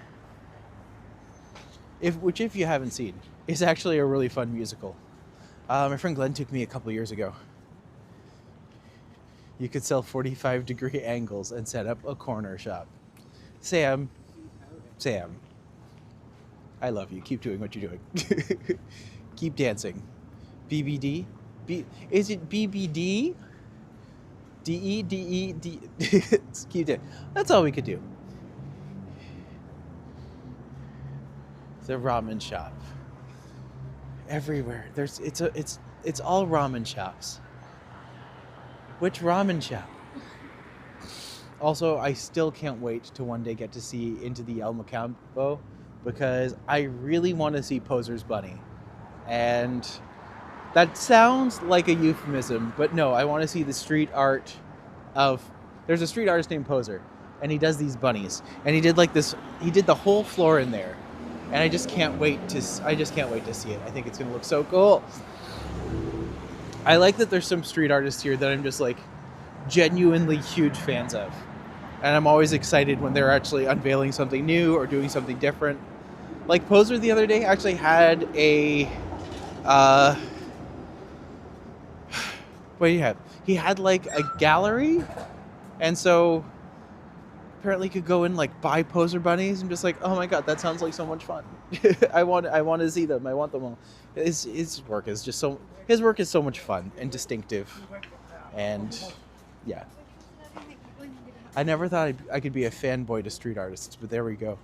Which, if you haven't seen, is actually a really fun musical. My friend Glenn took me a couple years ago. You could sell 45-degree angles and set up a corner shop. Sam, I love you. Keep doing what you're doing. Keep dancing. BBD? Is it BBD? DE? Keep dancing. That's all we could do. The ramen shop. Everywhere. It's all ramen shops. Which ramen shop? Also, I still can't wait to one day get to see into the El Macambo, because I really want to see Poser's Bunny. And that sounds like a euphemism, but no, I want to see the street art of... There's a street artist named Poser, and he does these bunnies. And he did like this... He did the whole floor in there. And I just can't wait to see it. I think it's going to look so cool. I like that there's some street artists here that I'm just like genuinely huge fans of. And I'm always excited when they're actually unveiling something new or doing something different. Like Poser the other day actually had a... what do you have? He had like a gallery. And so... apparently could go in like buy Poser bunnies and just like, oh my god, that sounds like so much fun. I want to see them. I want them all. His work is so much fun and distinctive, and yeah. I never thought I could be a fanboy to street artists, but there we go.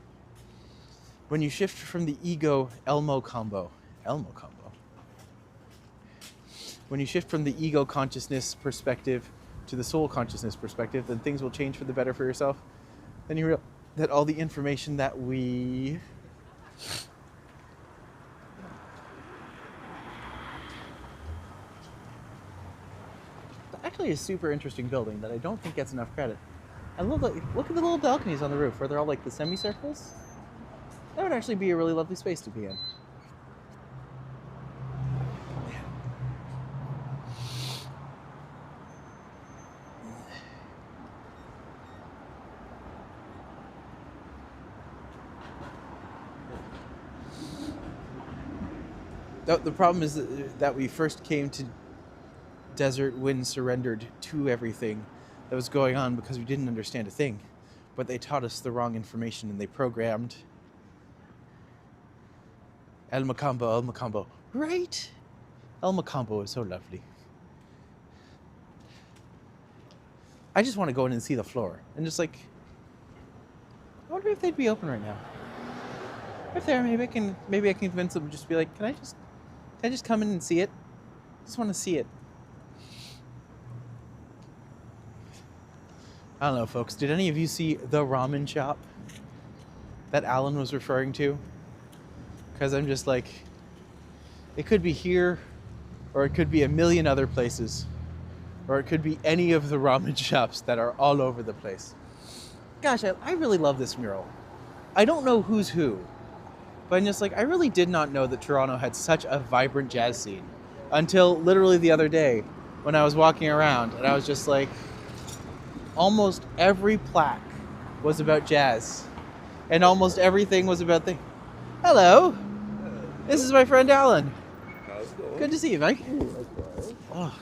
When you shift from the ego Elmo combo. When you shift from the ego consciousness perspective to the soul consciousness perspective, then things will change for the better for yourself. Then you realize that all the information that we... It's actually a super interesting building that I don't think gets enough credit. I love that. Look at the little balconies on the roof where they're all like the semicircles. That would actually be a really lovely space to be in. The problem is that we first came to desert when surrendered to everything that was going on because we didn't understand a thing. But they taught us the wrong information and they programmed El Macambo. Right? El Macambo is so lovely. I just want to go in and see the floor. And just like, I wonder if they'd be open right now. If they're, maybe I can convince them to just be like, can I just come in and see it? Just want to see it. I don't know, folks. Did any of you see the ramen shop that Alan was referring to? Because I'm just like, it could be here, or it could be a million other places, or it could be any of the ramen shops that are all over the place. Gosh, I really love this mural. I don't know who's who, but I'm just like, I really did not know that Toronto had such a vibrant jazz scene until literally the other day when I was walking around, and I was just like, almost every plaque was about jazz, and almost everything was about the... Hello. This is my friend Alan. How's it going? Good to see you, Mike. Likewise. Oh.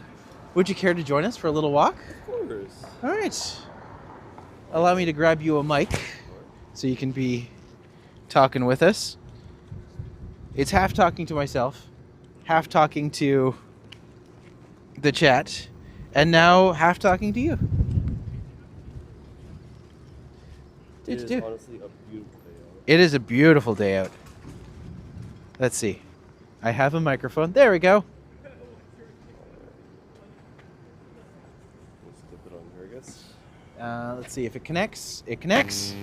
Would you care to join us for a little walk? Of course. All right. Allow me to grab you a mic so you can be talking with us. It's half talking to myself, half talking to the chat, and now half talking to you. It is honestly a beautiful day out. It is a beautiful day out. Let's see. I have a microphone. There we go. Let's flip it on here, I guess. Let's see if it connects. It connects.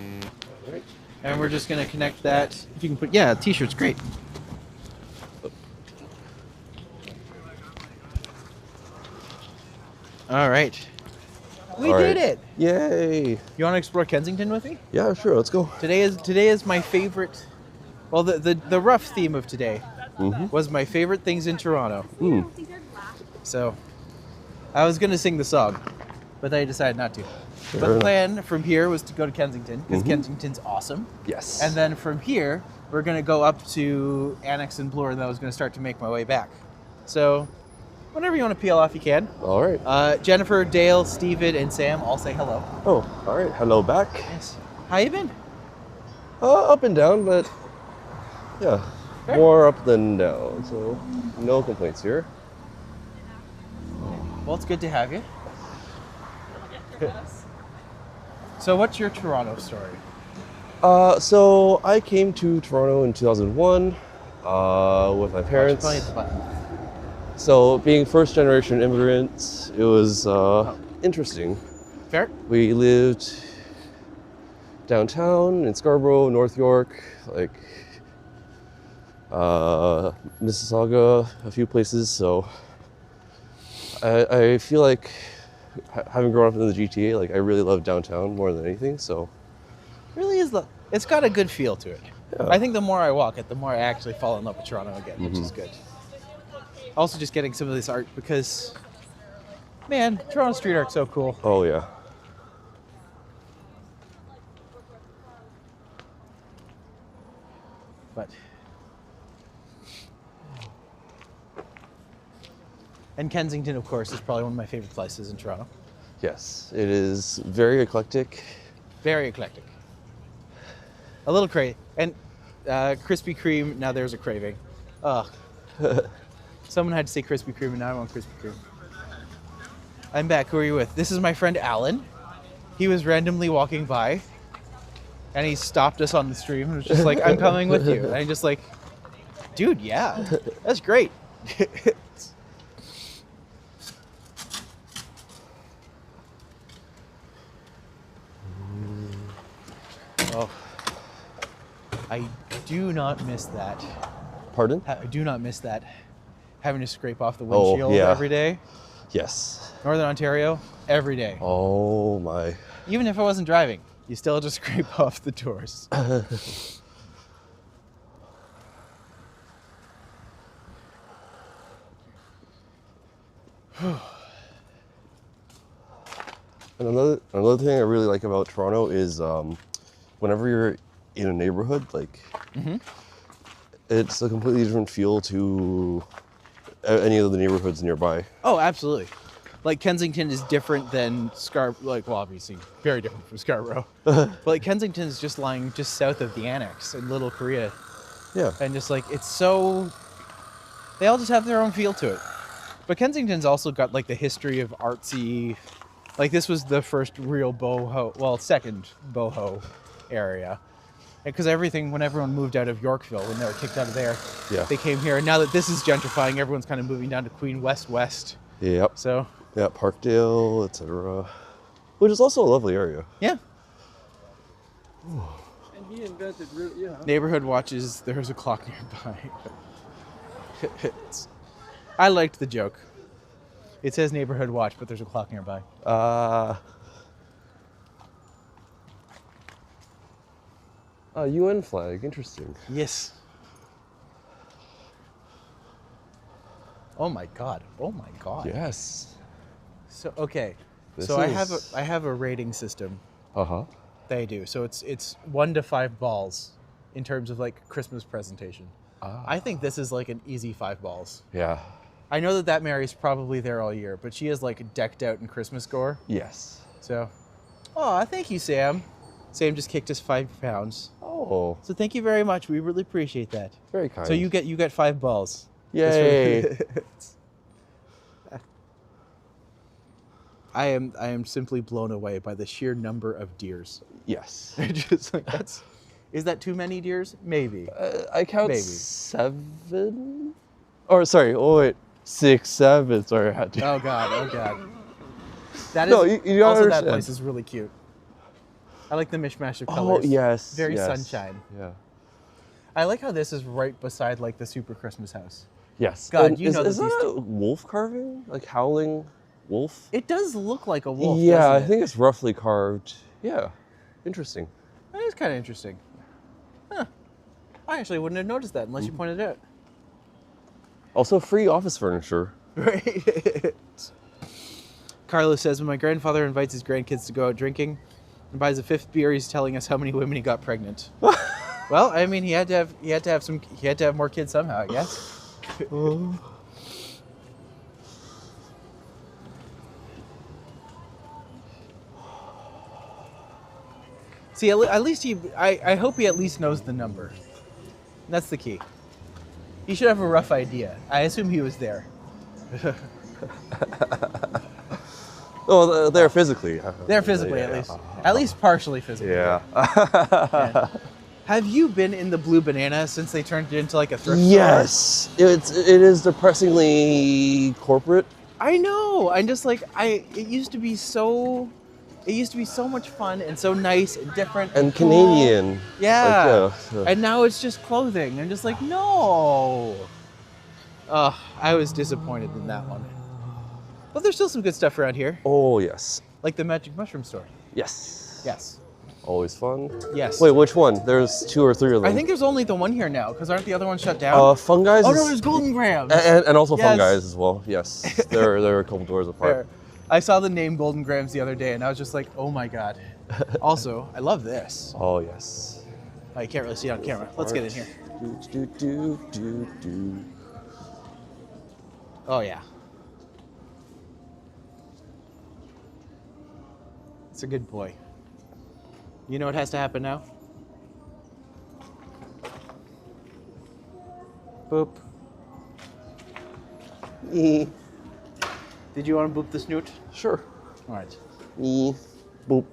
All right. And we're just going to connect that. If you can put... Yeah, t-shirt's great. All right. We did it. Yay. You want to explore Kensington with me? Yeah, sure. Let's go. Today is my favorite... Well, the rough theme of today was my favorite things in Toronto. Mm. So, I was going to sing the song, but I decided not to. Fair But the enough. plan from here was to go to Kensington, because Kensington's awesome. Yes. And then from here, we're going to go up to Annex and Bloor, and then I was going to start to make my way back. So, whenever you want to peel off, you can. All right. Jennifer, Dale, Steven, and Sam all say hello. Oh, all right. Hello back. Yes. How you been? Up and down, but yeah, Fair. more up than down. So no complaints here. Well, it's good to have you. So, what's your Toronto story? So I came to Toronto in 2001 with my parents. Probably hit the button. So being first generation immigrants, it was interesting. Fair? We lived downtown in Scarborough, North York, like Mississauga, a few places. So I feel like having grown up in the GTA, like I really love downtown more than anything. So Really is it's got a good feel to it. Yeah. I think the more I walk it, the more I actually fall in love with Toronto again, which is good. Also, just getting some of this art because, man, Toronto street art's so cool. oh yeah. But and Kensington, of course, is probably one of my favorite places in Toronto. Yes, it is very eclectic. Very eclectic. A little crazy. And Krispy Kreme, now there's a craving. Ugh. Someone had to say Krispy Kreme, and now I want Krispy Kreme. I'm back. Who are you with? This is my friend Alan. He was randomly walking by, and he stopped us on the stream and was just like, I'm coming with you. And I'm just like, dude, yeah, that's great. Oh, I do not miss that. Pardon? I do not miss that. Having to scrape off the Oh, windshield yeah. every day. Yes. Northern Ontario, every day. Oh my. Even if I wasn't driving, you still just scrape off the doors. And another thing I really like about Toronto is whenever you're in a neighborhood, like it's a completely different feel to any of the neighborhoods nearby. Oh, absolutely. Like Kensington is different than well, obviously very different from Scarborough. But like Kensington is just lying just south of the Annex in Little Korea. Yeah. And just like, it's so, they all just have their own feel to it. But Kensington's also got like the history of artsy Like this was the first real boho, well, second boho area. Because everything, when everyone moved out of Yorkville, when they were kicked out of there, Yeah. they came here. And now that this is gentrifying, everyone's kind of moving down to Queen West. Yep. So, Yeah, Parkdale, etc. Which is also a lovely area. yeah. And he invented, Neighborhood watches, there's a clock nearby. I liked the joke. It says neighborhood watch, but there's a clock nearby. A UN flag, interesting. Yes. Oh my god. Oh my god. Yes. So okay. This So is- I have a rating system. Uh-huh. They do. So it's 1 to 5 balls in terms of like Christmas presentation. I think this is like an easy 5 balls. Yeah. I know that Mary's probably there all year, but she is like decked out in Christmas gore. Yes. So, oh, thank you, Sam. Sam just kicked us 5 pounds. Oh, So thank you very much. We really appreciate that. very kind. So you get 5 balls. Yay. I am simply blown away by the sheer number of deers. Yes. Just like is that too many deers? Maybe. I count Maybe. 7. Or sorry, oh wait, 6, 7. Sorry, I had to. Oh god, oh god. That is No, you gotta also that understand. place is really cute. I like the mishmash of Oh colors. yes. Very yes. sunshine. Yeah. I like how this is right beside like the super Christmas house. Yes. God, And you know that is these that a wolf carving? Like howling wolf? It does look like a wolf. yeah, doesn't I it? think it's roughly carved. Yeah. Interesting. That is kind of interesting. Huh. I actually wouldn't have noticed that unless you pointed it out. Also free office furniture. Right. Carlos says, when my grandfather invites his grandkids to go out drinking and buys a 5th beer, he's telling us how many women he got pregnant. Well, I mean, he had to have more kids somehow, I guess. See, at least I hope he at least knows the number. That's the key. He should have a rough idea. I assume he was there. Oh, they're physically. There physically, Yeah. at least partially physically. Yeah. Yeah. Have you been in the Blue Banana since they turned it into like a thrift store? Yes. It is depressingly corporate. I know. I'm just like it used to be so much fun and so nice and different And cool. Canadian. Yeah. Like, And now it's just clothing. I'm just like, no. I was disappointed in that one. But there's still some good stuff around here, Oh, yes. like the Magic Mushroom store. Yes. Yes. Always fun. Yes. Wait, which one? There's 2 or 3 of them. I think there's only the one here now, because aren't the other ones shut down? Fun Guys. Oh is- no, there's Golden Grams. and also Fun Yes. Guys as well. Yes. They're a couple doors apart. There. I saw the name Golden Grams the other day, and I was just like, oh my god. Also, I love this. Oh, yes. Oh, you can't really see it on camera. Let's get in here. Do. Oh yeah. It's a good boy. You know what has to happen now? Boop. Eh. Did you want to boop the snoot? Sure. All right. Eh. Boop.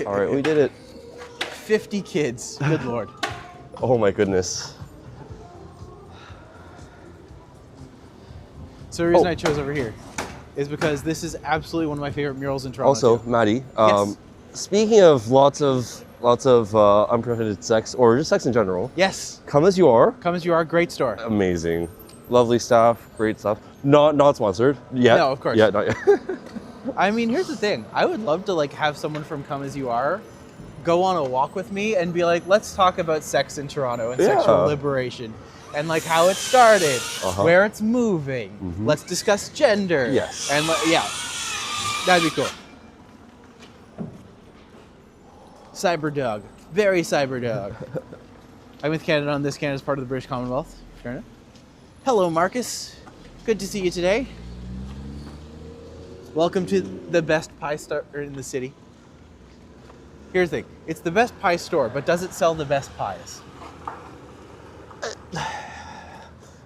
All right, we did it. 50 kids. Good lord. Oh my goodness. So the reason Oh. I chose over here is because this is absolutely one of my favorite murals in Toronto. Also, too. Maddie. Yes. Speaking of lots of unprotected sex or just sex in general, Yes. Come As You Are. Come As You Are, great store. Amazing. Lovely staff, great stuff. Not sponsored yet. No, of course. Yeah, not yet. I mean, here's the thing. I would love to like have someone from Come As You Are go on a walk with me and be like, let's talk about sex in Toronto and sexual Yeah. liberation and like how it started, Uh-huh. where it's moving. Let's discuss gender. Yes. And yeah, that'd be cool. Cyberdog. Very Cyberdog. I'm with Canada on this. Canada's part of the British Commonwealth. Fair enough. Hello, Marcus. Good to see you today. Welcome to the best pie store in the city. Here's the thing. It's the best pie store, but does it sell the best pies?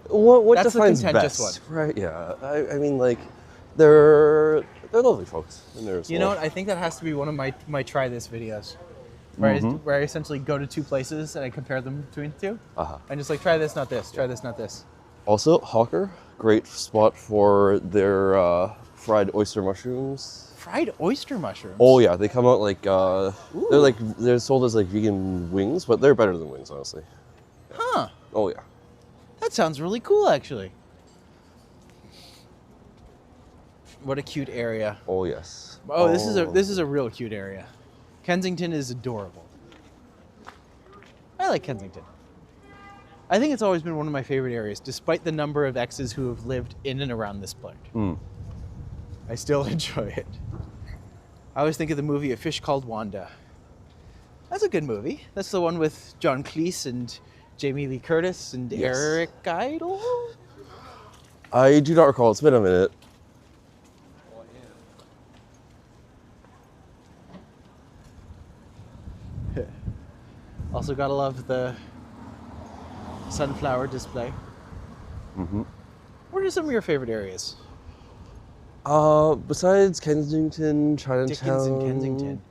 What That's the defines contentious best? Right, yeah. I mean, like, They're lovely folks. And they're You know what? I think that has to be one of my try this videos, where I essentially go to two places and I compare them between the two, and just like try this, not this, try this, not this. Also, Hawker, great spot for their fried oyster mushrooms. Fried oyster mushrooms. Oh yeah, they come out like they're sold as like vegan wings, but they're better than wings, honestly. Huh. Oh yeah. That sounds really cool, actually. What a cute area. Oh yes. Oh, this is a real cute area. Kensington is adorable. I like Kensington. I think it's always been one of my favorite areas, despite the number of exes who have lived in and around this part. I still enjoy it. I always think of the movie A Fish Called Wanda. That's a good movie. That's the one with John Cleese and Jamie Lee Curtis and Eric Idle. I do not recall. It's been a minute. Also gotta love the sunflower display. What are some of your favorite areas? Besides Kensington, Chinatown. Dickens in Kensington.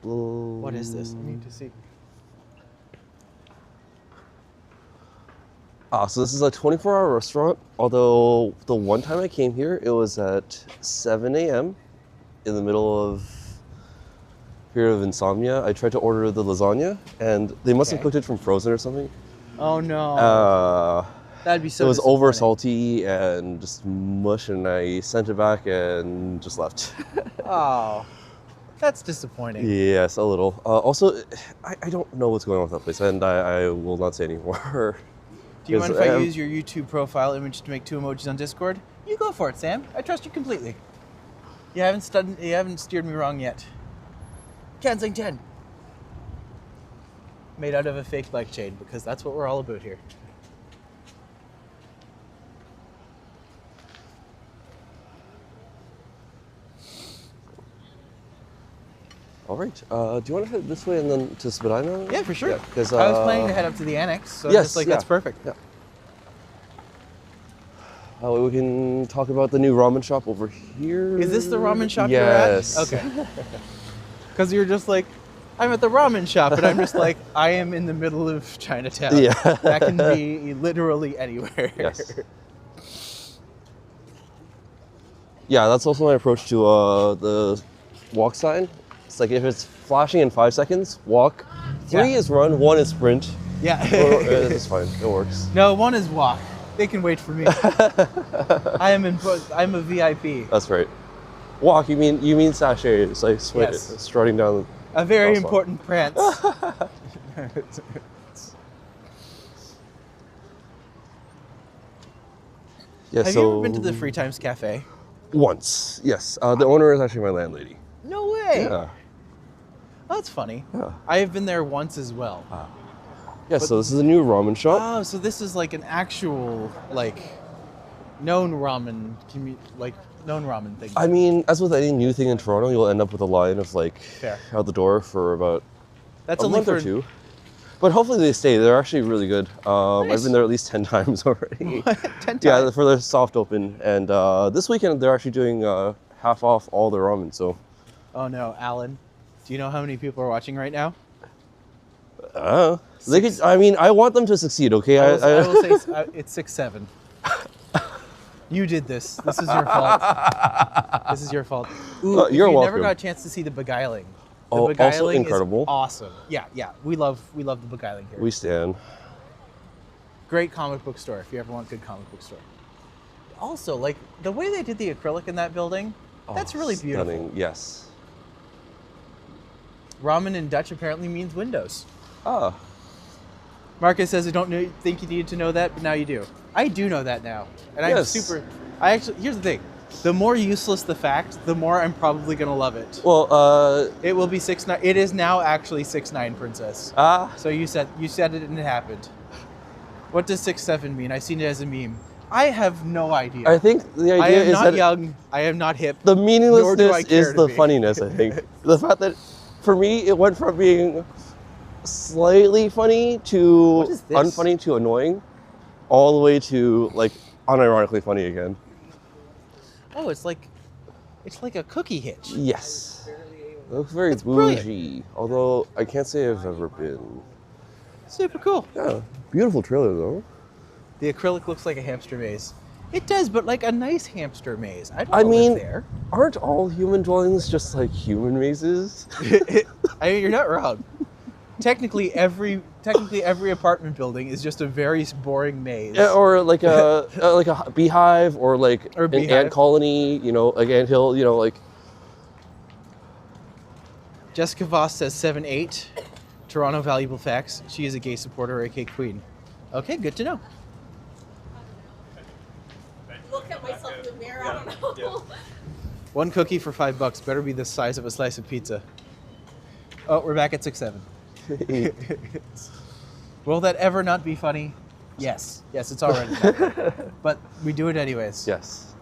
What is this? I need to see. So this is a 24-hour restaurant, although the one time I came here, it was at 7 a.m. in the middle of period of insomnia. I tried to order the lasagna, and they must have cooked it from frozen or something. Oh no. That'd be so It was over disappointing. salty and just mush, and I sent it back and just left. Oh, that's disappointing. Yes, a little. Also, I don't know what's going on with that place, and I will not say anymore. Do you mind if I use your YouTube profile image to make 2 emojis on Discord? You go for it, Sam. I trust you completely. You haven't steered me wrong yet. Kensington. Made out of a fake bike chain, because that's what we're all about here. All right. Do you want to head this way and then to Spadina? Yeah, for sure. Yeah, I was planning to head up to the annex, so yes, that's perfect. Yeah. We can talk about the new ramen shop over here. Is this the ramen shop yes. you're at? Okay. Because you're just like, I'm at the ramen shop, and I'm just like, I am in the middle of Chinatown. Yeah. That can be literally anywhere. Yes. Yeah, that's also my approach to the walk sign. It's like if it's flashing in 5 seconds, walk. 3 is run, 1 is sprint. Yeah. It's fine. It works. No, 1 is walk. They can wait for me. I'm a VIP. That's right. Walk. You mean sashay? It's like Yes. strutting down. A very Awesome. important prance. Yeah. Have you ever been to the Free Times Cafe? Once, yes. The owner is actually my landlady. No way. Yeah. Oh, that's funny. Yeah. I have been there once as well. Yeah. So this is a new ramen shop. Oh, so this is like an actual known ramen thing. I mean, as with any new thing in Toronto, you'll end up with a line of Fair. out the door for about That's a only month for or 2. But hopefully they stay. They're actually really good. Nice. I've been there at least 10 times already. 10 times. Yeah, for their soft open. And this weekend they're actually doing half off all their ramen. So, Oh no, Alan. Do you know how many people are watching right now? they could. I mean, I want them to succeed. Okay. I will say it's 6-7. You did this. This is your fault. This is your fault. Ooh, you're you welcome. never got a chance to see The Beguiling. The Oh, Beguiling also incredible. is awesome. Yeah. We love The Beguiling here. We stand. Great comic book store if you ever want a good comic book store. Also, the way they did the acrylic in that building, that's really beautiful. Stunning. Yes. Ramen in Dutch apparently means windows. Ah. Marcus says, I don't think you needed to know that, but now you do. I do know that now. And Yes. here's the thing. The more useless the fact, the more I'm probably going to love it. Well, It will be 6'9". It is now actually 6'9", Princess. So you said it and it happened. What does 6'7" mean? I've seen it as a meme. I have no idea. I think the I idea am is not that young. I am not hip. the Nor do I meaninglessness care is to the be. funniness, I think. The fact that, for me, it went from being slightly funny to What is this? unfunny to annoying, all the way to, unironically funny again. Oh, it's like It's like a cookie hitch. Yes. It looks very That's bougie. brilliant. Although I can't say I've ever been. Super cool. Yeah, beautiful trailer though. The acrylic looks like a hamster maze. It does, but like a nice hamster maze. I don't I know mean, there. aren't all human dwellings just like human mazes? I mean, you're not wrong. Technically, every apartment building is just a very boring maze. Yeah, or like a like a beehive, or like Or an beehive. ant colony. You know, like anthill. You know, like. Jessica Voss says 7-8. Toronto valuable facts. She is a gay supporter, aka queen. Okay, good to know. Look at myself in the mirror. I don't know. One cookie for $5 better be the size of a slice of pizza. Oh, we're back at 6-7. Will that ever not be funny? Yes. Yes, it's already funny. But we do it anyways. Yes.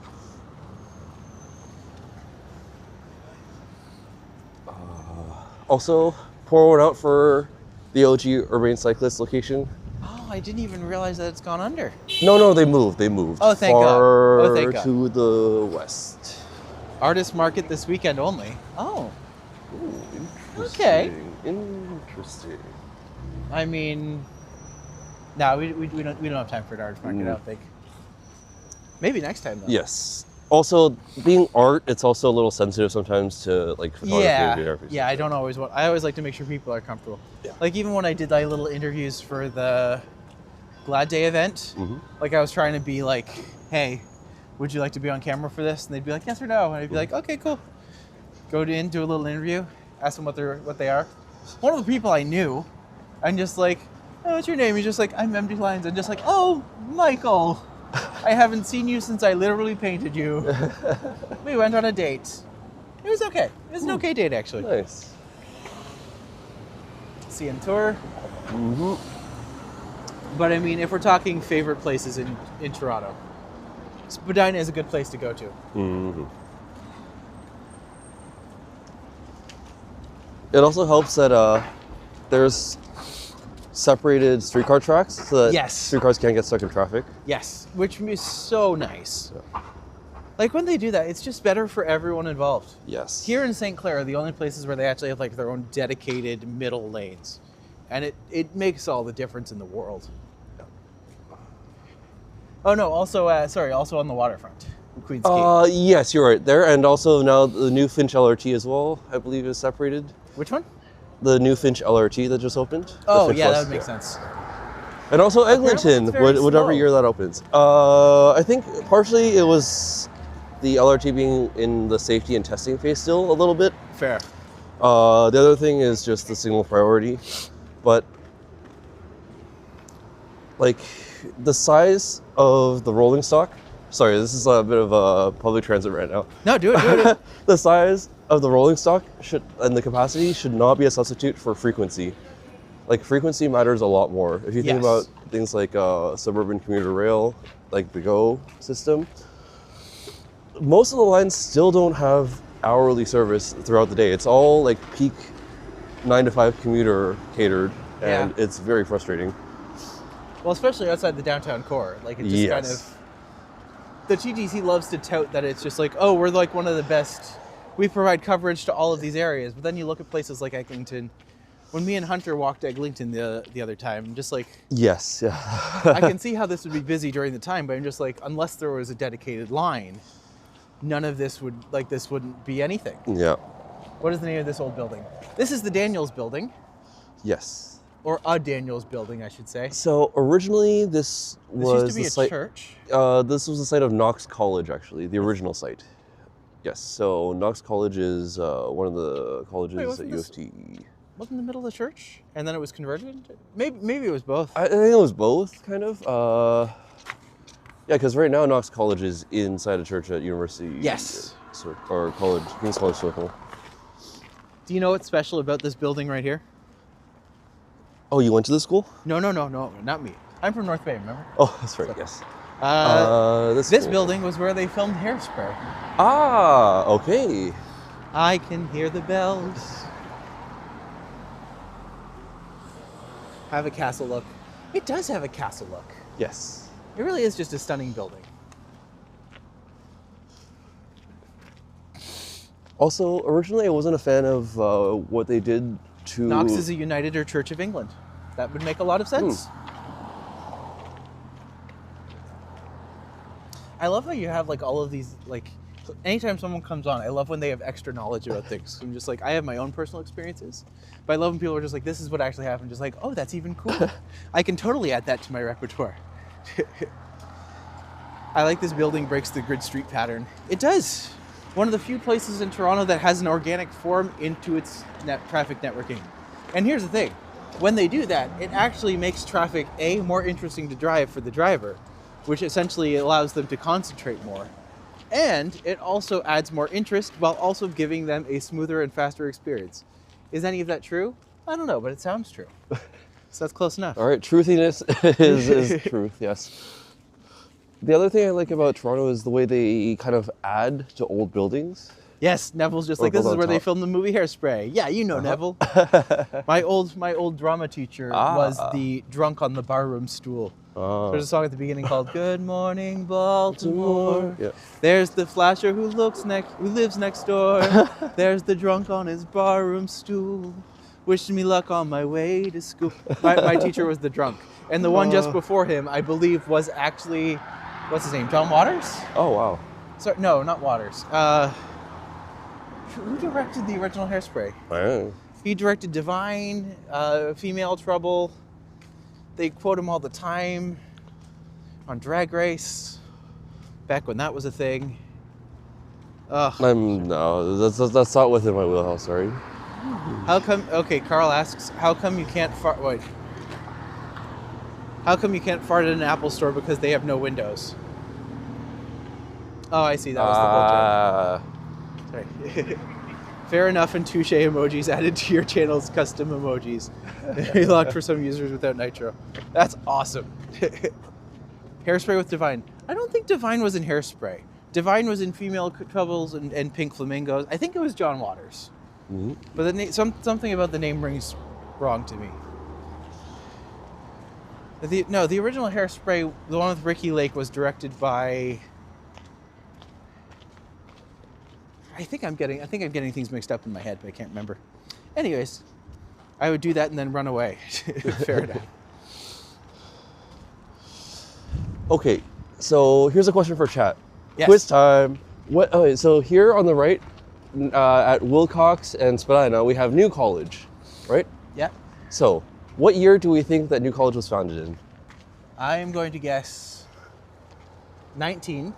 Also, pour one out for the OG Urban Cyclist location. Oh, I didn't even realize that it's gone under. No, they moved. They moved. Oh, thank God. far Oh, thank God. to the west. Artist market this weekend only. Oh, Ooh, Okay. Interesting. I mean, no, we don't have time for an artist market. I don't think. Maybe next time though. Yes. Also, being art, it's also a little sensitive sometimes to like photography and Yeah, videography. yeah. I don't always want. I always like to make sure people are comfortable. Yeah. Like even when I did like little interviews for the Glad Day event, like I was trying to be like, "Hey, would you like to be on camera for this?" And they'd be like, "Yes or no," and I'd be like, "Okay, cool." Go in, do a little interview, ask them what they are. One of the people I knew, I'm just like, "Oh, what's your name?" He's just like, "I'm Empty Lines." I'm just like, "Oh, Michael, I haven't seen you since I literally painted you." We went on a date. It was okay. It was an okay date, actually. Nice. CN Tour. But I mean, if we're talking favorite places in Toronto, Spadina is a good place to go to. It also helps that there's separated streetcar tracks so that Yes. streetcars can't get stuck in traffic. Yes, which is so nice. Like when they do that, it's just better for everyone involved. Yes. Here in St. Clair are the only places where they actually have like their own dedicated middle lanes. And it makes all the difference in the world. Oh no, also also on the waterfront. Queens Quay. Yes, you're right there. And also now the new Finch LRT as well, I believe, is separated. Which one? The new Finch LRT that just opened. The Oh Finch yeah, West, that would make sense. And also Apparently Eglinton, it's very whatever slow. year that opens. I think partially it was the LRT being in the safety and testing phase still a little bit. Fair. The other thing is just the signal priority. But like the size of the rolling stock, sorry, this is a bit of a public transit right now. No, do it. The size of the rolling stock and the capacity should not be a substitute for frequency. Like frequency matters a lot more. If you think Yes. about things like suburban commuter rail, like the GO system, most of the lines still don't have hourly service throughout the day. It's all like peak 9 to 5 commuter catered, and Yeah. it's very frustrating. Well, especially outside the downtown core. Like it just kind of... The TTC loves to tout that it's just like, oh, we're like one of the best. We provide coverage to all of these areas. But then you look at places like Eglinton. When me and Hunter walked Eglinton the other time, I'm just like, Yes, yeah. I can see how this would be busy during the time, but I'm just like, unless there was a dedicated line, none of this wouldn't be anything. Yeah. What is the name of this old building? This is the Daniels building, Yes. or a Daniels building, I should say. So originally this This was used to be the a site. church. This was the site of Knox College, actually, the original site. Yes. So Knox College is one of the colleges at wasn't U this- of T. Wasn't the middle of the church, and then it was converted. Maybe it was both. I think it was both, kind of. Yeah, because right now Knox College is inside a church at University. Yes. Or college, King's College Circle. Do you know what's special about this building right here? Oh, you went to the school? No, not me. I'm from North Bay, remember? Oh, that's right. Yes. This school. building was where they filmed Hairspray. Ah, okay. I can hear the bells. Have a castle look. It does have a castle look. Yes. It really is just a stunning building. Also, originally I wasn't a fan of what they did to... Knox is a United or Church of England. That would make a lot of sense. I love how you have like all of these, like, anytime someone comes on, I love when they have extra knowledge about things. I'm just like, I have my own personal experiences, but I love when people are just like, this is what actually happened. Just like, oh, that's even cool. I can totally add that to my repertoire. I like this building breaks the grid street pattern. It does. One of the few places in Toronto that has an organic form into its traffic networking. And here's the thing. When they do that, it actually makes traffic, A, more interesting to drive for the driver, which essentially allows them to concentrate more. And it also adds more interest while also giving them a smoother and faster experience. Is any of that true? I don't know, but it sounds true. So that's close enough. All right, truthiness is truth, yes. The other thing I like about Toronto is the way they kind of add to old buildings. Yes, Neville's just like, this is where they filmed the movie Hairspray. Yeah, you know Neville. My old drama teacher was the drunk on the barroom stool. There's a song at the beginning called "Good Morning Baltimore." Yeah. There's the flasher who lives next door. There's the drunk on his barroom stool, wishing me luck on my way to school. My teacher was the drunk, and the one just before him, I believe, was actually, what's his name? John Waters? Oh wow. Sorry, no, not Waters. Who directed the original Hairspray? Wow. He directed Divine, Female Trouble. They quote him all the time on Drag Race, back when that was a thing. No, that's not within my wheelhouse. Sorry. How come? Okay, Carl asks, how come you can't fart? Wait. How come you can't fart at an Apple store because they have no windows? Oh, I see. That was the whole joke. Sorry. Fair enough, and touche emojis added to your channel's custom emojis. Locked for some users without nitro. That's awesome. Hairspray with Divine. I don't think Divine was in Hairspray. Divine was in Female Troubles and Pink Flamingos. I think it was John Waters. Mm-hmm. But something about the name rings wrong to me. The original Hairspray, the one with Ricky Lake, was directed by... I think I'm getting things mixed up in my head, but I can't remember. Anyways, I would do that and then run away. Fair enough. Okay, so here's a question for chat. Yes. Quiz time. Okay, so here on the right, at Wilcox and Spadina, we have New College, right? Yeah. So, what year do we think that New College was founded in? I am going to guess 19.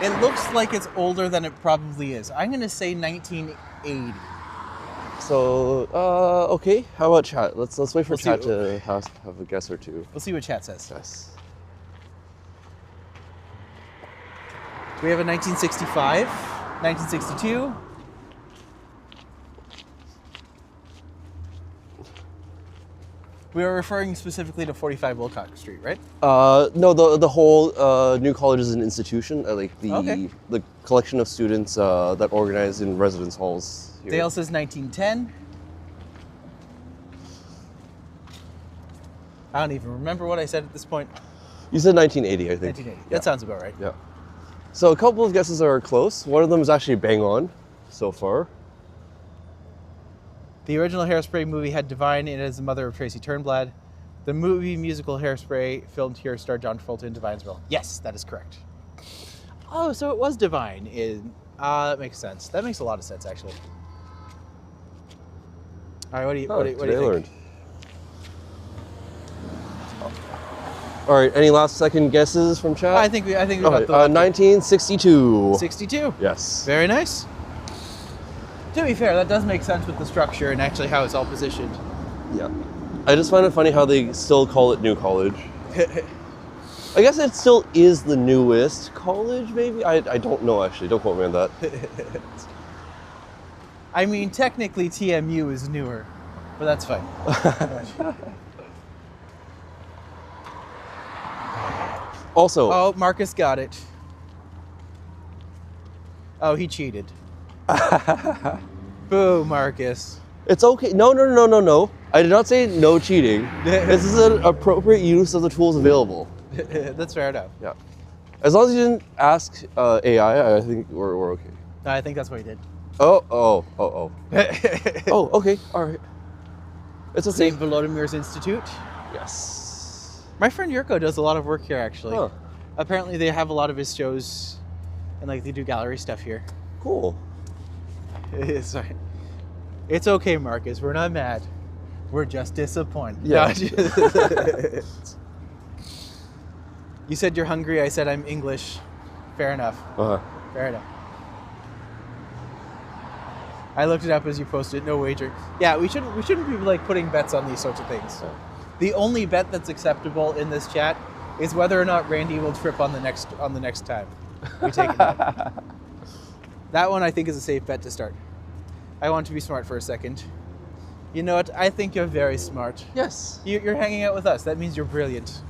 It looks like it's older than it probably is. I'm going to say 1980. So, okay. How about chat? Let's wait for chat to have a guess or two. We'll see what chat says. Yes. We have a 1965, 1962. We are referring specifically to 45 Wilcox Street, right? No, the whole New College is an institution, like the collection of students that organize in residence halls here. Dale says 1910. I don't even remember what I said at this point. You said 1980, I think. 1980. That sounds about right. Yeah. So a couple of guesses are close. One of them is actually bang on so far. The original Hairspray movie had Divine in it as the mother of Tracy Turnblad. The movie musical Hairspray, filmed here, starred John Travolta in Divine's role. Yes, that is correct. Oh, so it was Divine in... that makes sense. That makes a lot of sense, actually. All right, what do you think? All right, any last second guesses from chat? I think we got the 1962. 62. Yes. Very nice. To be fair, that does make sense with the structure and actually how it's all positioned. Yeah. I just find it funny how they still call it New College. I guess it still is the newest college, maybe? I don't know, actually. Don't quote me on that. I mean, technically TMU is newer, but that's fine. Also... Oh, Marcus got it. Oh, he cheated. Boo, Marcus. It's okay. No. I did not say no cheating. This is an appropriate use of the tools available. That's fair enough. Yeah. As long as you didn't ask AI, I think we're okay. No, I think that's what he did. Oh. Oh, okay, all right. It's okay. St. Volodimir's Institute. Yes. My friend Yurko does a lot of work here, actually. Huh. Apparently, they have a lot of his shows, and like they do gallery stuff here. Cool. Sorry. It's okay, Marcus. We're not mad. We're just disappointed. Yeah. No, you said you're hungry. I said I'm English. Fair enough. Fair enough. I looked it up as you posted. No wager. Yeah, we shouldn't be like putting bets on these sorts of things. The only bet that's acceptable in this chat is whether or not Randy will trip on the next time we take it out. That one I think is a safe bet to start. I want to be smart for a second. You know what? I think you're very smart. Yes. You're hanging out with us. That means you're brilliant.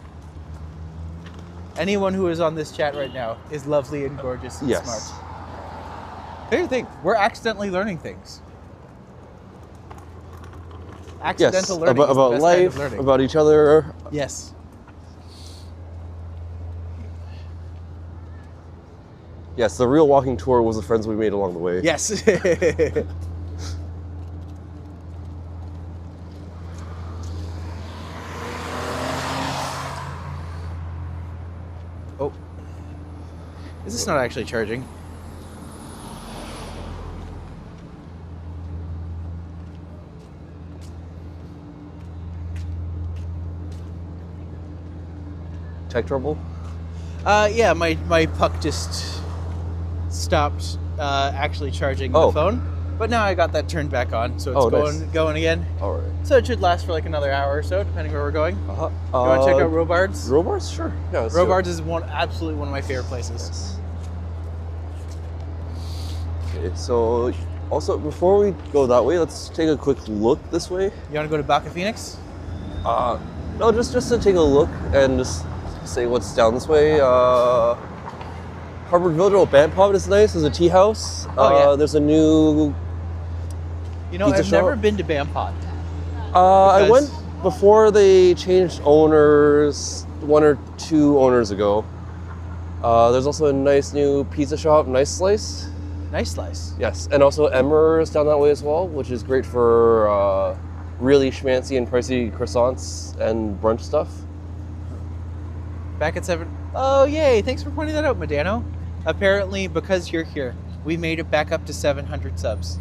Anyone who is on this chat right now is lovely and gorgeous and smart. Here's the thing. We're accidentally learning things. Accidental learning is the about best life, kind of learning. about each other. Yes. Yes, the real walking tour was the friends we made along the way. Yes. Oh. Is this not actually charging? Tech trouble? Yeah, my puck just stopped actually charging the phone. But now I got that turned back on, so it's going again. All right. So it should last for like another hour or so, depending where we're going. Uh-huh. You want to check out Robards? Robards? Sure. Yeah, let's do it. Robards is absolutely one of my favorite places. Yes. Okay, so also before we go that way, let's take a quick look this way. You want to go to Baca Phoenix? No, just to take a look and just say what's down this way. Harvard Village Band Pub is nice. There's a tea house. Yeah. There's a new You know, pizza I've shop. never been to Bampod. I went before they changed owners, 1 or 2 owners ago. There's also a nice new pizza shop, Nice Slice. Nice Slice. Yes, and also Emmer's down that way as well, which is great for really schmancy and pricey croissants and brunch stuff. Back at 7. Oh, yay. Thanks for pointing that out, Medano. Apparently, because you're here, we made it back up to 700 subs.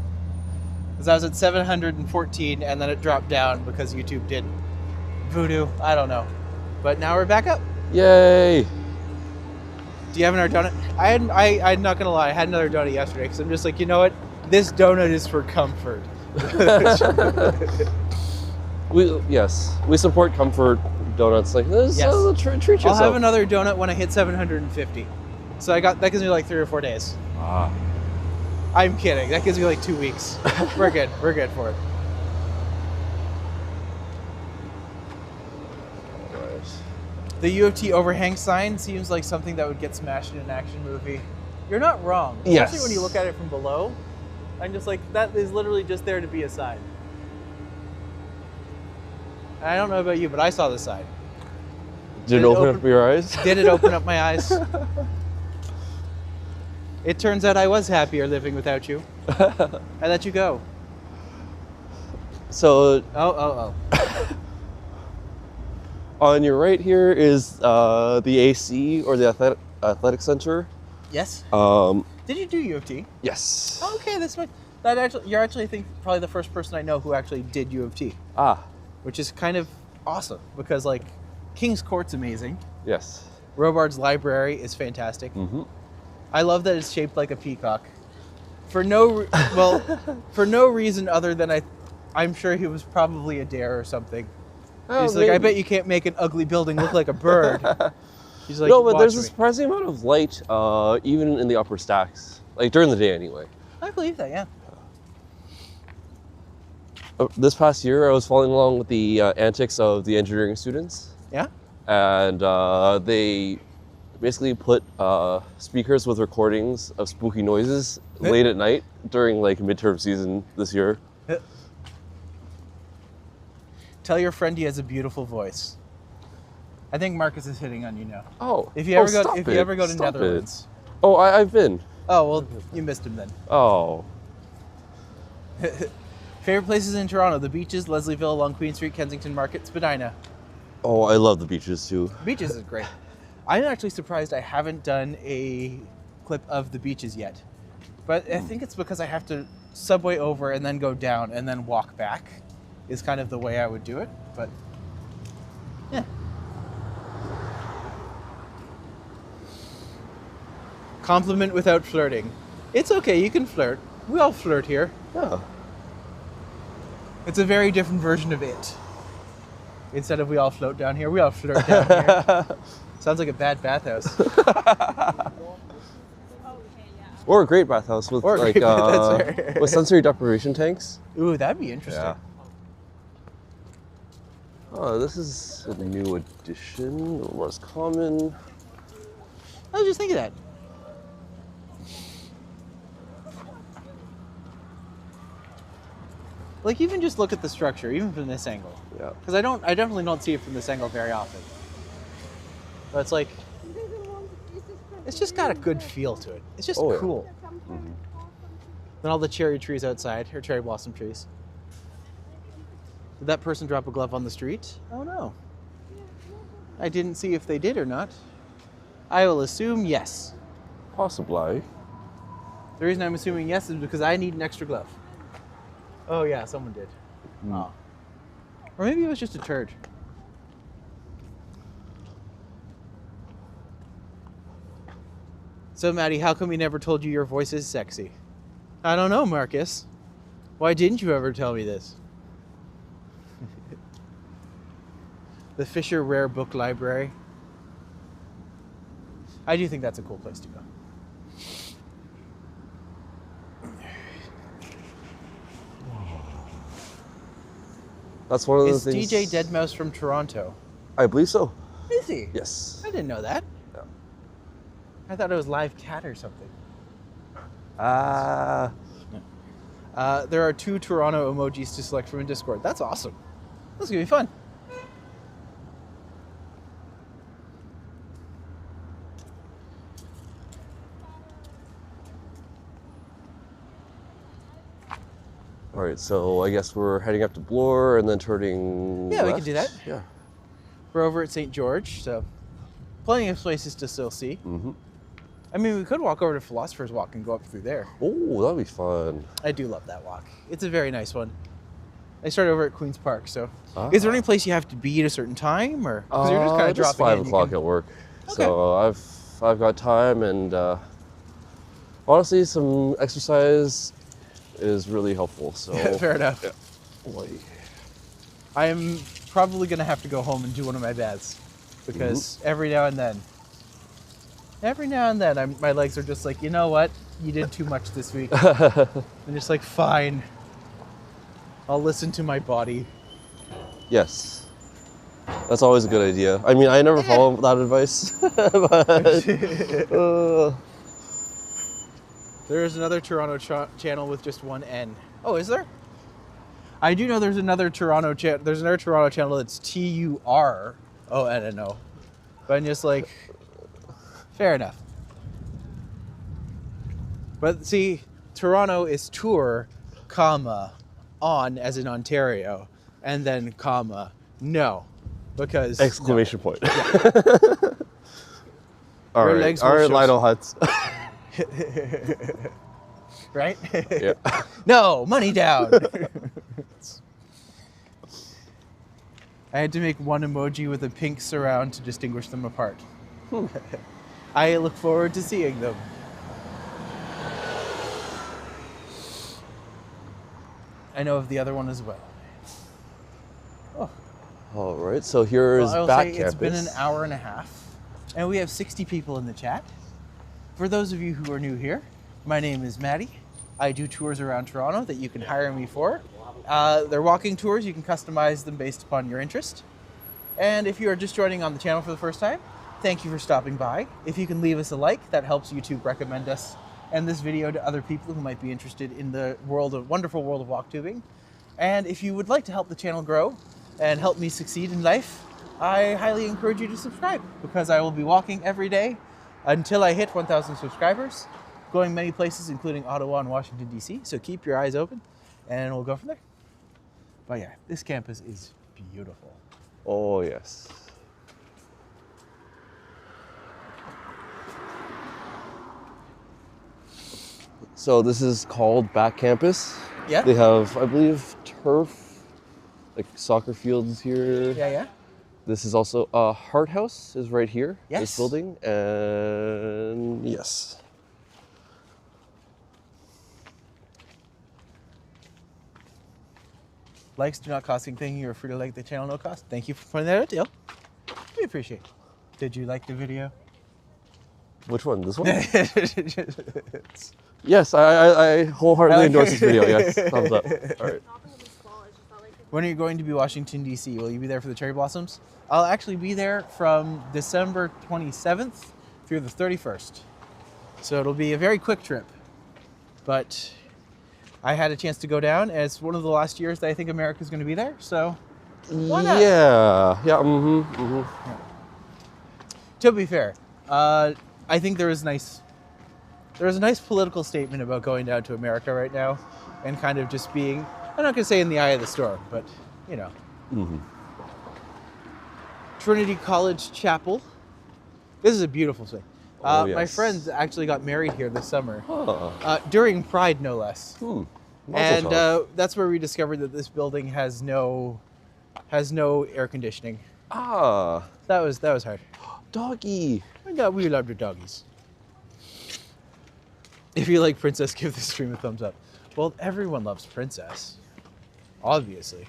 Because I was at 714, and then it dropped down because YouTube did voodoo. I don't know. But now we're back up. Yay! Do you have another donut? I'm not going to lie. I had another donut yesterday because I'm just like, you know what? This donut is for comfort. We support comfort donuts like this. Yes. Treat yourself. I'll have another donut when I hit 750. So that gives me like 3 or 4 days. I'm kidding. That gives me like 2 weeks. We're good. We're good for it. The U of T overhang sign seems like something that would get smashed in an action movie. You're not wrong. Yes. Especially when you look at it from below. I'm just like, that is literally just there to be a sign. And I don't know about you, but I saw the sign. Did it open up your eyes? Did it open up my eyes? It turns out I was happier living without you. I let you go. So Oh. on your right here is the AC or the athletic center. Yes. Did you do U of T? Yes. Oh, okay, you're actually I think probably the first person I know who actually did U of T. Which is kind of awesome because like King's Court's amazing. Yes. Robards Library is fantastic. Mm-hmm. I love that it's shaped like a peacock. For no reason other than I'm sure he was probably a dare or something. He's like, I bet you can't make an ugly building look like a bird. He's like, no, but there's a me. surprising amount of light, even in the upper stacks, like during the day anyway. I believe that, yeah. This past year, I was following along with the antics of the engineering students. Yeah? And they basically put speakers with recordings of spooky noises late at night during like midterm season this year. Tell your friend he has a beautiful voice. I think Marcus is hitting on you now. Oh. If you ever go, stop if you it. ever go to Stop it. Netherlands. Oh, I've been. Oh well, you missed him then. Oh. Favorite places in Toronto: the beaches, Leslieville, along Queen Street, Kensington Market, Spadina. Oh, I love the beaches too. Beaches is great. I'm actually surprised I haven't done a clip of the beaches yet, but I think it's because I have to subway over and then go down and then walk back. Is kind of the way I would do it, but yeah. Compliment without flirting. It's okay, you can flirt. We all flirt here. Yeah. It's a very different version of it. Instead of we all float down here, we all flirt down here. Sounds like a bad bathhouse. Or a great bathhouse with Or a like great bath- that's fair. with sensory deprivation tanks. Ooh, that'd be interesting. Yeah. Oh, this is a new addition. What's common? I was just thinking that. Like, even just look at the structure, even from this angle. Yeah. Because I definitely don't see it from this angle very often. But it's like, it's just got a good feel to it. It's just Oh, yeah. cool. Then all the cherry trees outside, or cherry blossom trees. Did that person drop a glove on the street? Oh no. I didn't see if they did or not. I will assume yes. Possibly. The reason I'm assuming yes is because I need an extra glove. Oh yeah, someone did. Oh. Or maybe it was just a turd. So Maddie, how come we never told you your voice is sexy? I don't know, Marcus. Why didn't you ever tell me this? The Fisher Rare Book Library. I do think that's a cool place to go. That's one of the Is things. DJ Deadmau5 from Toronto? I believe so. Is he? Yes. I didn't know that. Yeah. I thought it was Live Cat or something. Ah. There are 2 Toronto emojis to select from in Discord. That's awesome. That's gonna be fun. All right, so I guess we're heading up to Bloor and then turning. Yeah, we left. can do that. Yeah. We're over at St. George, so plenty of places to still see. Mm-hmm. I mean, we could walk over to Philosopher's Walk and go up through there. Oh, that'd be fun. I do love that walk. It's a very nice one. I started over at Queen's Park, so. Is there any place you have to be at a certain time, or? Because you're just kind of just dropping 5 in, o'clock at work. So I've got time, and honestly, some exercise is really helpful. So Fair enough. Yeah. Boy. I am probably going to have to go home and do one of my baths because every now and then, my legs are just like, you know what? You did too much this week. I'm just like, fine. I'll listen to my body. Yes. That's always a good idea. I mean, I never follow that advice. But, There's another Toronto channel with just one N. Oh, is there? I do know there's another Toronto channel that's TURonno. But I'm just like, fair enough. But see, Toronto is tour, comma, on as in Ontario, and then comma, no. Because exclamation point. All Your right, legs all will right, show Lionel Hutz. right? Yeah. No, money down. I had to make one emoji with a pink surround to distinguish them apart. I look forward to seeing them. I know of the other one as well. Oh. All right, so here's Well, I will back say campus. it's been an hour and a half, and we have 60 people in the chat. For those of you who are new here, my name is Matti. I do tours around Toronto that you can hire me for. They're walking tours. You can customize them based upon your interest. And if you are just joining on the channel for the first time, thank you for stopping by. If you can leave us a like, that helps YouTube recommend us and this video to other people who might be interested in the wonderful world of walk tubing. And if you would like to help the channel grow and help me succeed in life, I highly encourage you to subscribe because I will be walking every day until I hit 1,000 subscribers, going many places, including Ottawa and Washington, D.C. So keep your eyes open, and we'll go from there. But yeah, this campus is beautiful. Oh, yes. So this is called Back Campus. Yeah? They have, I believe, turf, like soccer fields here. Yeah. This is also Heart House is right here. Yes. This building, and yes. Likes do not cost anything. You're free to like the channel, no cost. Thank you for pointing that out, Dale. We appreciate it. Did you like the video? Which one? This one? Yes, I wholeheartedly endorse this video. Yes, thumbs up. All right. When are you going to be Washington, D.C.? Will you be there for the cherry blossoms? I'll actually be there from December 27th through the 31st. So it'll be a very quick trip. But I had a chance to go down, and it's one of the last years that I think America's going to be there. So why not? Yeah. To be fair, I think there is a nice political statement about going down to America right now and kind of just being, I'm not going to say in the eye of the storm, but, you know. Trinity College Chapel. This is a beautiful thing. Oh, yes. My friends actually got married here this summer, Huh. during Pride, no less. Mazel And tov. that's where we discovered that this building has no air conditioning. Ah, That was hard. doggy. We loved your doggies. If you like Princess, give this stream a thumbs up. Well, everyone loves Princess, obviously.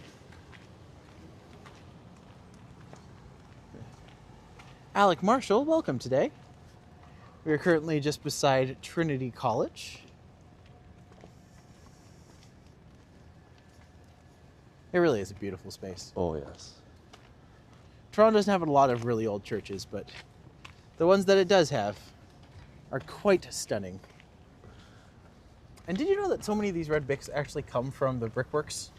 Alec Marshall, welcome today. We are currently just beside Trinity College. It really is a beautiful space. Oh, yes. Toronto doesn't have a lot of really old churches, but the ones that it does have are quite stunning. And did you know that so many of these red bricks actually come from the brickworks?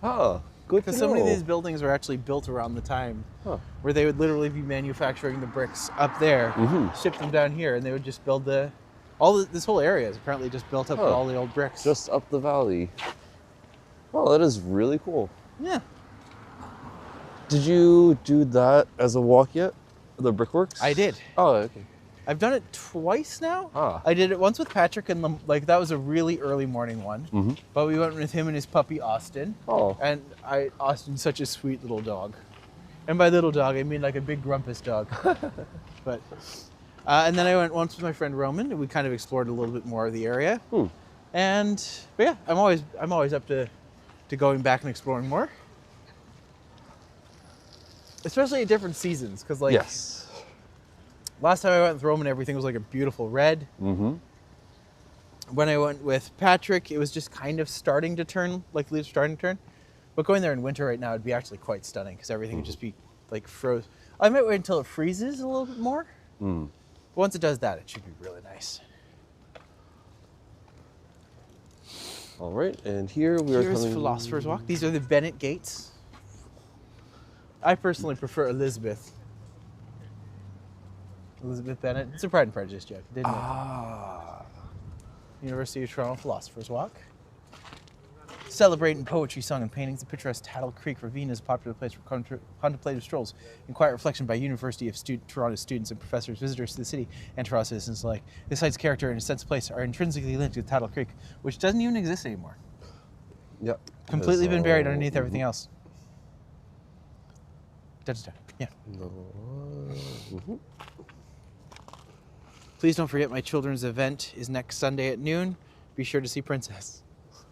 Ah, good to Because know. so many of these buildings were actually built around the time where they would literally be manufacturing the bricks up there, ship them down here, and they would just build this whole area is apparently just built up with all the old bricks. Just up the valley. Oh, that is really cool. Yeah. Did you do that as a walk yet? The brickworks? I did. Oh, okay. I've done it twice now. Ah. I did it once with Patrick, and that was a really early morning one. But we went with him and his puppy Austin. Oh. And Austin's such a sweet little dog. And by little dog, I mean like a big grumpus dog. But and then I went once with my friend Roman, and we kind of explored a little bit more of the area. But yeah, I'm always up to going back and exploring more. Especially at different seasons, because like Yes. last time I went with Roman, everything was like a beautiful red. When I went with Patrick, it was just kind of starting to turn, like leaves starting to turn. But going there in winter right now would be actually quite stunning because everything would just be like froze. I might wait until it freezes a little bit more. But once it does that, it should be really nice. All right, and here we are Here's coming. Philosopher's Walk. These are the Bennett Gates. I personally prefer Elizabeth. Elizabeth Bennett. It's a Pride and Prejudice joke, didn't it? University of Toronto Philosopher's Walk. Celebrating poetry, song, and paintings, the picturesque Tattle Creek Ravine is a popular place for contemplative strolls and quiet reflection by University of Toronto students and professors, visitors to the city, and Toronto citizens alike. This site's character and its sense of place are intrinsically linked to Tattle Creek, which doesn't even exist anymore. Yep. Completely been buried underneath everything else. Yeah. Please don't forget my children's event is next Sunday at noon. Be sure to see Princess.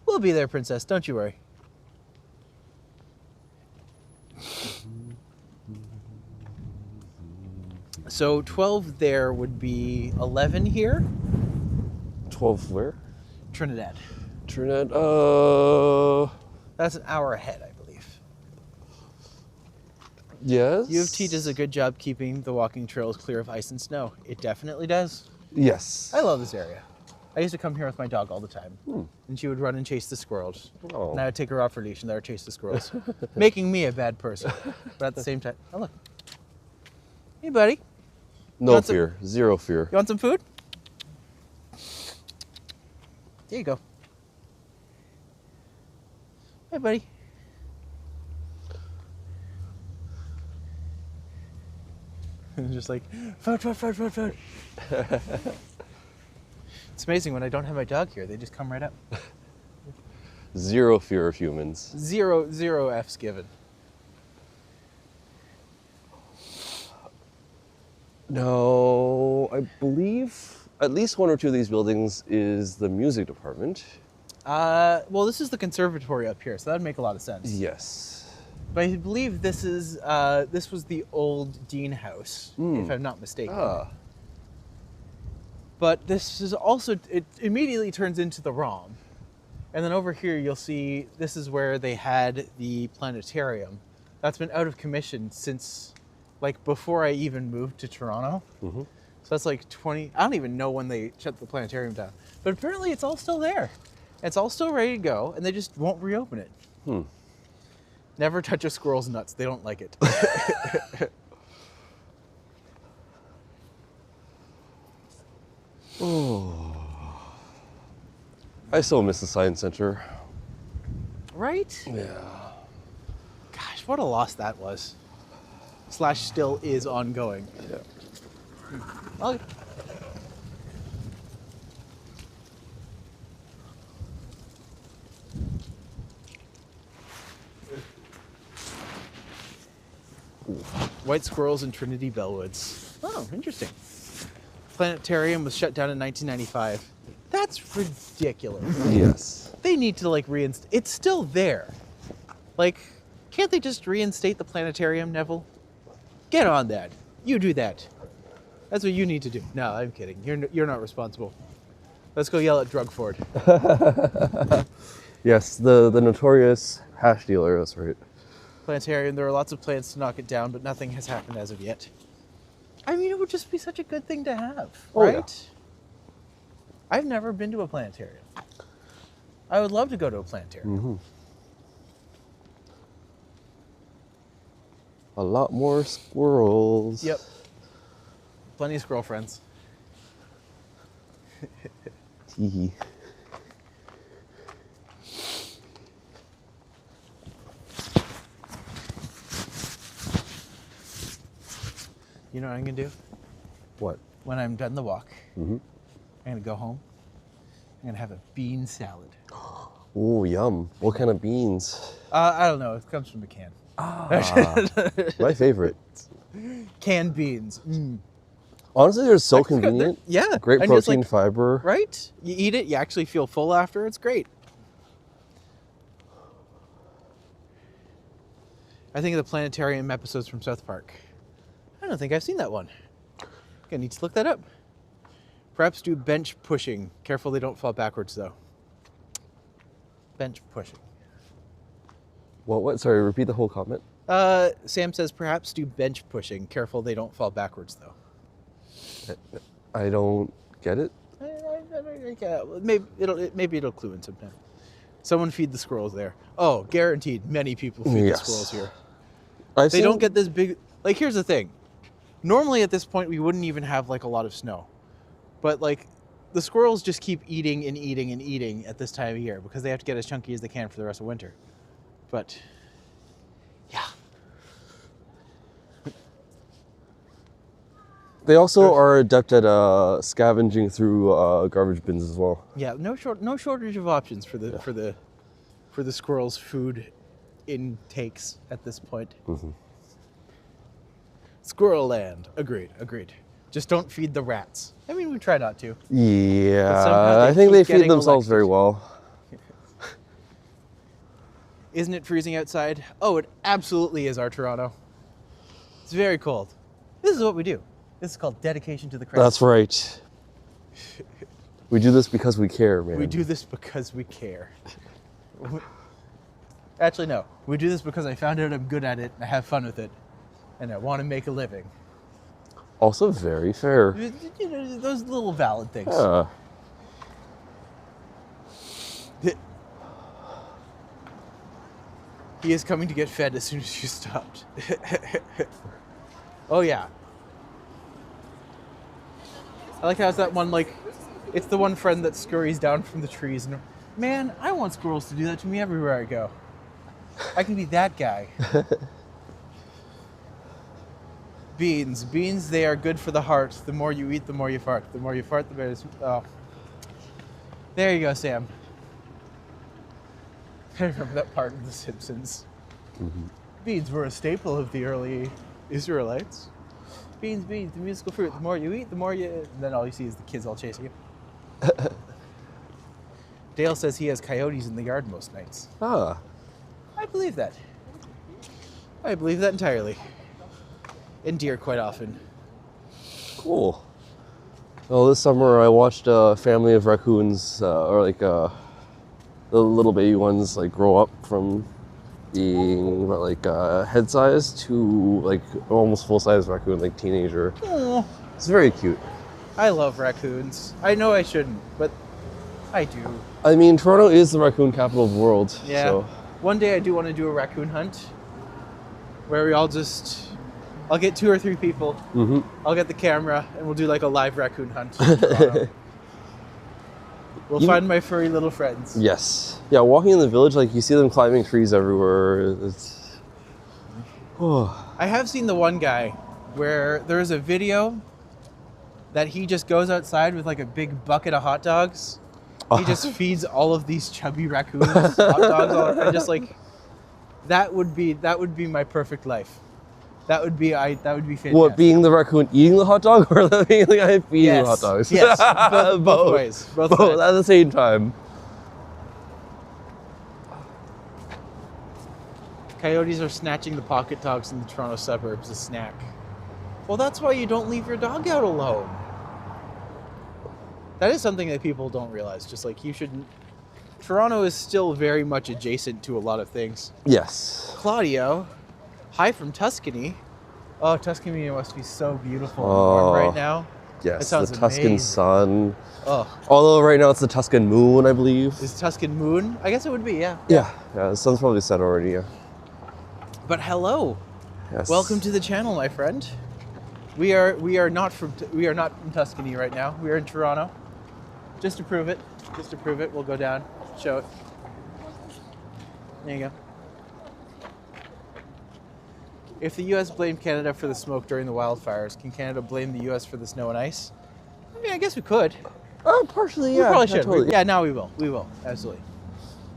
We'll be there, Princess. Don't you worry. So 12 there would be 11 here. 12 where? Trinidad. Trinidad. That's an hour ahead, I believe. Yes. U of T does a good job keeping the walking trails clear of ice and snow. It definitely does. Yes. I love this area. I used to come here with my dog all the time. And she would run and chase the squirrels. Oh. And I would take her off her leash and let her chase the squirrels. Making me a bad person. But at the same time, oh look. Hey buddy, No want some- fear. Zero fear. you want some food? There you go. Hey buddy. Just like, food, food, food, food, food. It's amazing when I don't have my dog here, they just come right up. Zero fear of humans. Zero F's given. No, I believe at least one or two of these buildings is the music department. Well, this is the conservatory up here, so that'd make a lot of sense. Yes. But I believe this is this was the old Dean House, if I'm not mistaken. Ah. But this is also, it immediately turns into the ROM. And then over here you'll see this is where they had the planetarium. That's been out of commission since like before I even moved to Toronto. Mm-hmm. So that's like 20, I don't even know when they shut the planetarium down. But apparently it's all still there. It's all still ready to go and they just won't reopen it. Never touch a squirrel's nuts, they don't like it. Oh. I still miss the Science Center. Right? Yeah. Gosh, what a loss that was. Slash still is ongoing. Yeah. Oh. White squirrels in Trinity Bellwoods. Oh, interesting. Planetarium was shut down in 1995. That's ridiculous. Yes. They need to like reinstate. It's still there. Like, can't they just reinstate the planetarium, Neville? Get on that. You do that. That's what you need to do. No, I'm kidding. You're not responsible. Let's go yell at Drug Ford. Yes, the notorious hash dealer, that's right. Planetarium, there are lots of plans to knock it down, but nothing has happened as of yet. I mean, it would just be such a good thing to have, Oh, right? yeah. I've never been to a planetarium. I would love to go to a planetarium. Mm-hmm. A lot more squirrels. Yep. Plenty of squirrel friends. Teehee. You know what I'm gonna do? What? When I'm done the walk, Mm-hmm. I'm gonna go home. I'm gonna have a bean salad. Oh, yum. What kind of beans? I don't know. It comes from a can. My favorite. Canned beans. Honestly, they're so That's good. convenient. Yeah. Great And just protein, like- fiber. Right? You eat it, you actually feel full after. It's great. I think of the planetarium episodes from South Park. I don't think I've seen that one. I need to look that up. Perhaps do bench pushing. Careful they don't fall backwards though. Bench pushing. What? Sorry, repeat the whole comment. Sam says perhaps do bench pushing. Careful they don't fall backwards though. I don't get it. Maybe it'll clue in sometime. Someone feed the squirrels there. Oh, guaranteed many people feed the Yes. squirrels here. I've They seen- don't get this big, like here's the thing. Normally at this point we wouldn't even have like a lot of snow. But like the squirrels just keep eating and eating and eating at this time of year because they have to get as chunky as they can for the rest of winter. But yeah. They also are adept at scavenging through garbage bins as well. Yeah, no shortage of options for the squirrels' food intakes at this point. Mm-hmm. Squirrel land. Agreed. Just don't feed the rats. I mean, we try not to. somehow Yeah, they I think keep they feed getting themselves elected. very well. Isn't it freezing outside? Oh, it absolutely is, our Toronto. It's very cold. This is what we do. This is called dedication to the craft. That's right. We do this because we care, man. We do this because we care. Actually, no. We do this because I found out I'm good at it, and I have fun with it, and I want to make a living. Also very fair. You know, those little valid things. Yeah. He is coming to get fed as soon as you stopped. Oh yeah. I like how it's that one, like, it's the one friend that scurries down from the trees and, man, I want squirrels to do that to me everywhere I go. I can be that guy. Beans. Beans, they are good for the heart. The more you eat, the more you fart. The more you fart, the better. Oh. There you go, Sam. I remember that part of The Simpsons. Mm-hmm. Beans were a staple of the early Israelites. Beans, beans, the musical fruit. The more you eat, the more you... And then all you see is the kids all chasing you. Dale says he has coyotes in the yard most nights. Ah. I believe that. I believe that entirely. And deer quite often. Cool. Well, this summer I watched a family of raccoons, or like the little baby ones, like grow up from being about like head size to like almost full size raccoon, like teenager. Aww. It's very cute. I love raccoons. I know I shouldn't, but I do. I mean, Toronto is the raccoon capital of the world. Yeah. So. One day I do want to do a raccoon hunt where we all just... I'll get 2 or 3 people. Mm-hmm. I'll get the camera and we'll do like a live raccoon hunt. In Toronto. We'll find my furry little friends. Yes. Yeah, walking in the village, like you see them climbing trees everywhere. It's... Oh. I have seen the one guy where there's a video that he just goes outside with like a big bucket of hot dogs. He just feeds all of these chubby raccoons hot dogs. And just like, that would be my perfect life. That would be fantastic. What, being the raccoon eating the hot dog, or being the guy feeding the hot dogs? Yes, both ways. Both sides. At the same time. Coyotes are snatching the pocket dogs in the Toronto suburbs, a snack. Well, that's why you don't leave your dog out alone. That is something that people don't realize. Just like you shouldn't. Toronto is still very much adjacent to a lot of things. Yes. Claudio, hi from Tuscany. Oh, Tuscany must be so beautiful and warm right now. Yes, that sounds the Tuscan amazing. sun. Oh, Although right now it's the Tuscan moon, I believe. is Tuscan moon? I guess it would be, yeah. Yeah, the sun's probably set already, yeah. But hello, Yes. welcome to the channel, my friend. We are not from Tuscany right now. We are in Toronto. Just to prove it, we'll go down, show it. There you go. If the U.S. blamed Canada for the smoke during the wildfires, can Canada blame the U.S. for the snow and ice? I mean, I guess we could. Oh, partially, We yeah. probably should. Totally. Yeah, now we will. We will, absolutely.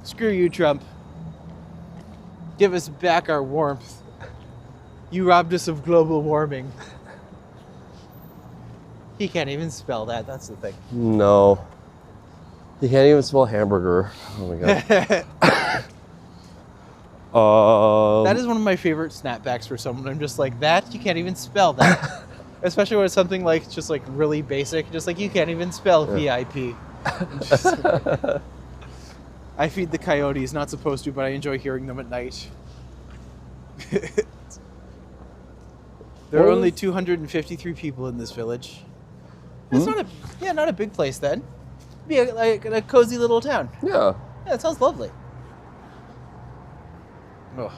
Screw you, Trump. Give us back our warmth. You robbed us of global warming. He can't even spell that, that's the thing. No. You can't even spell hamburger. Oh my god. That is one of my favorite snapbacks for someone. I'm just like, that? You can't even spell that. Especially when it's something like, just like really basic. Just like, you can't even spell VIP. I feed the coyotes, not supposed to, but I enjoy hearing them at night. There are only 253 people in this village. It's not a big place then. Be like a cozy little town. Yeah. Yeah, it sounds lovely. Oh.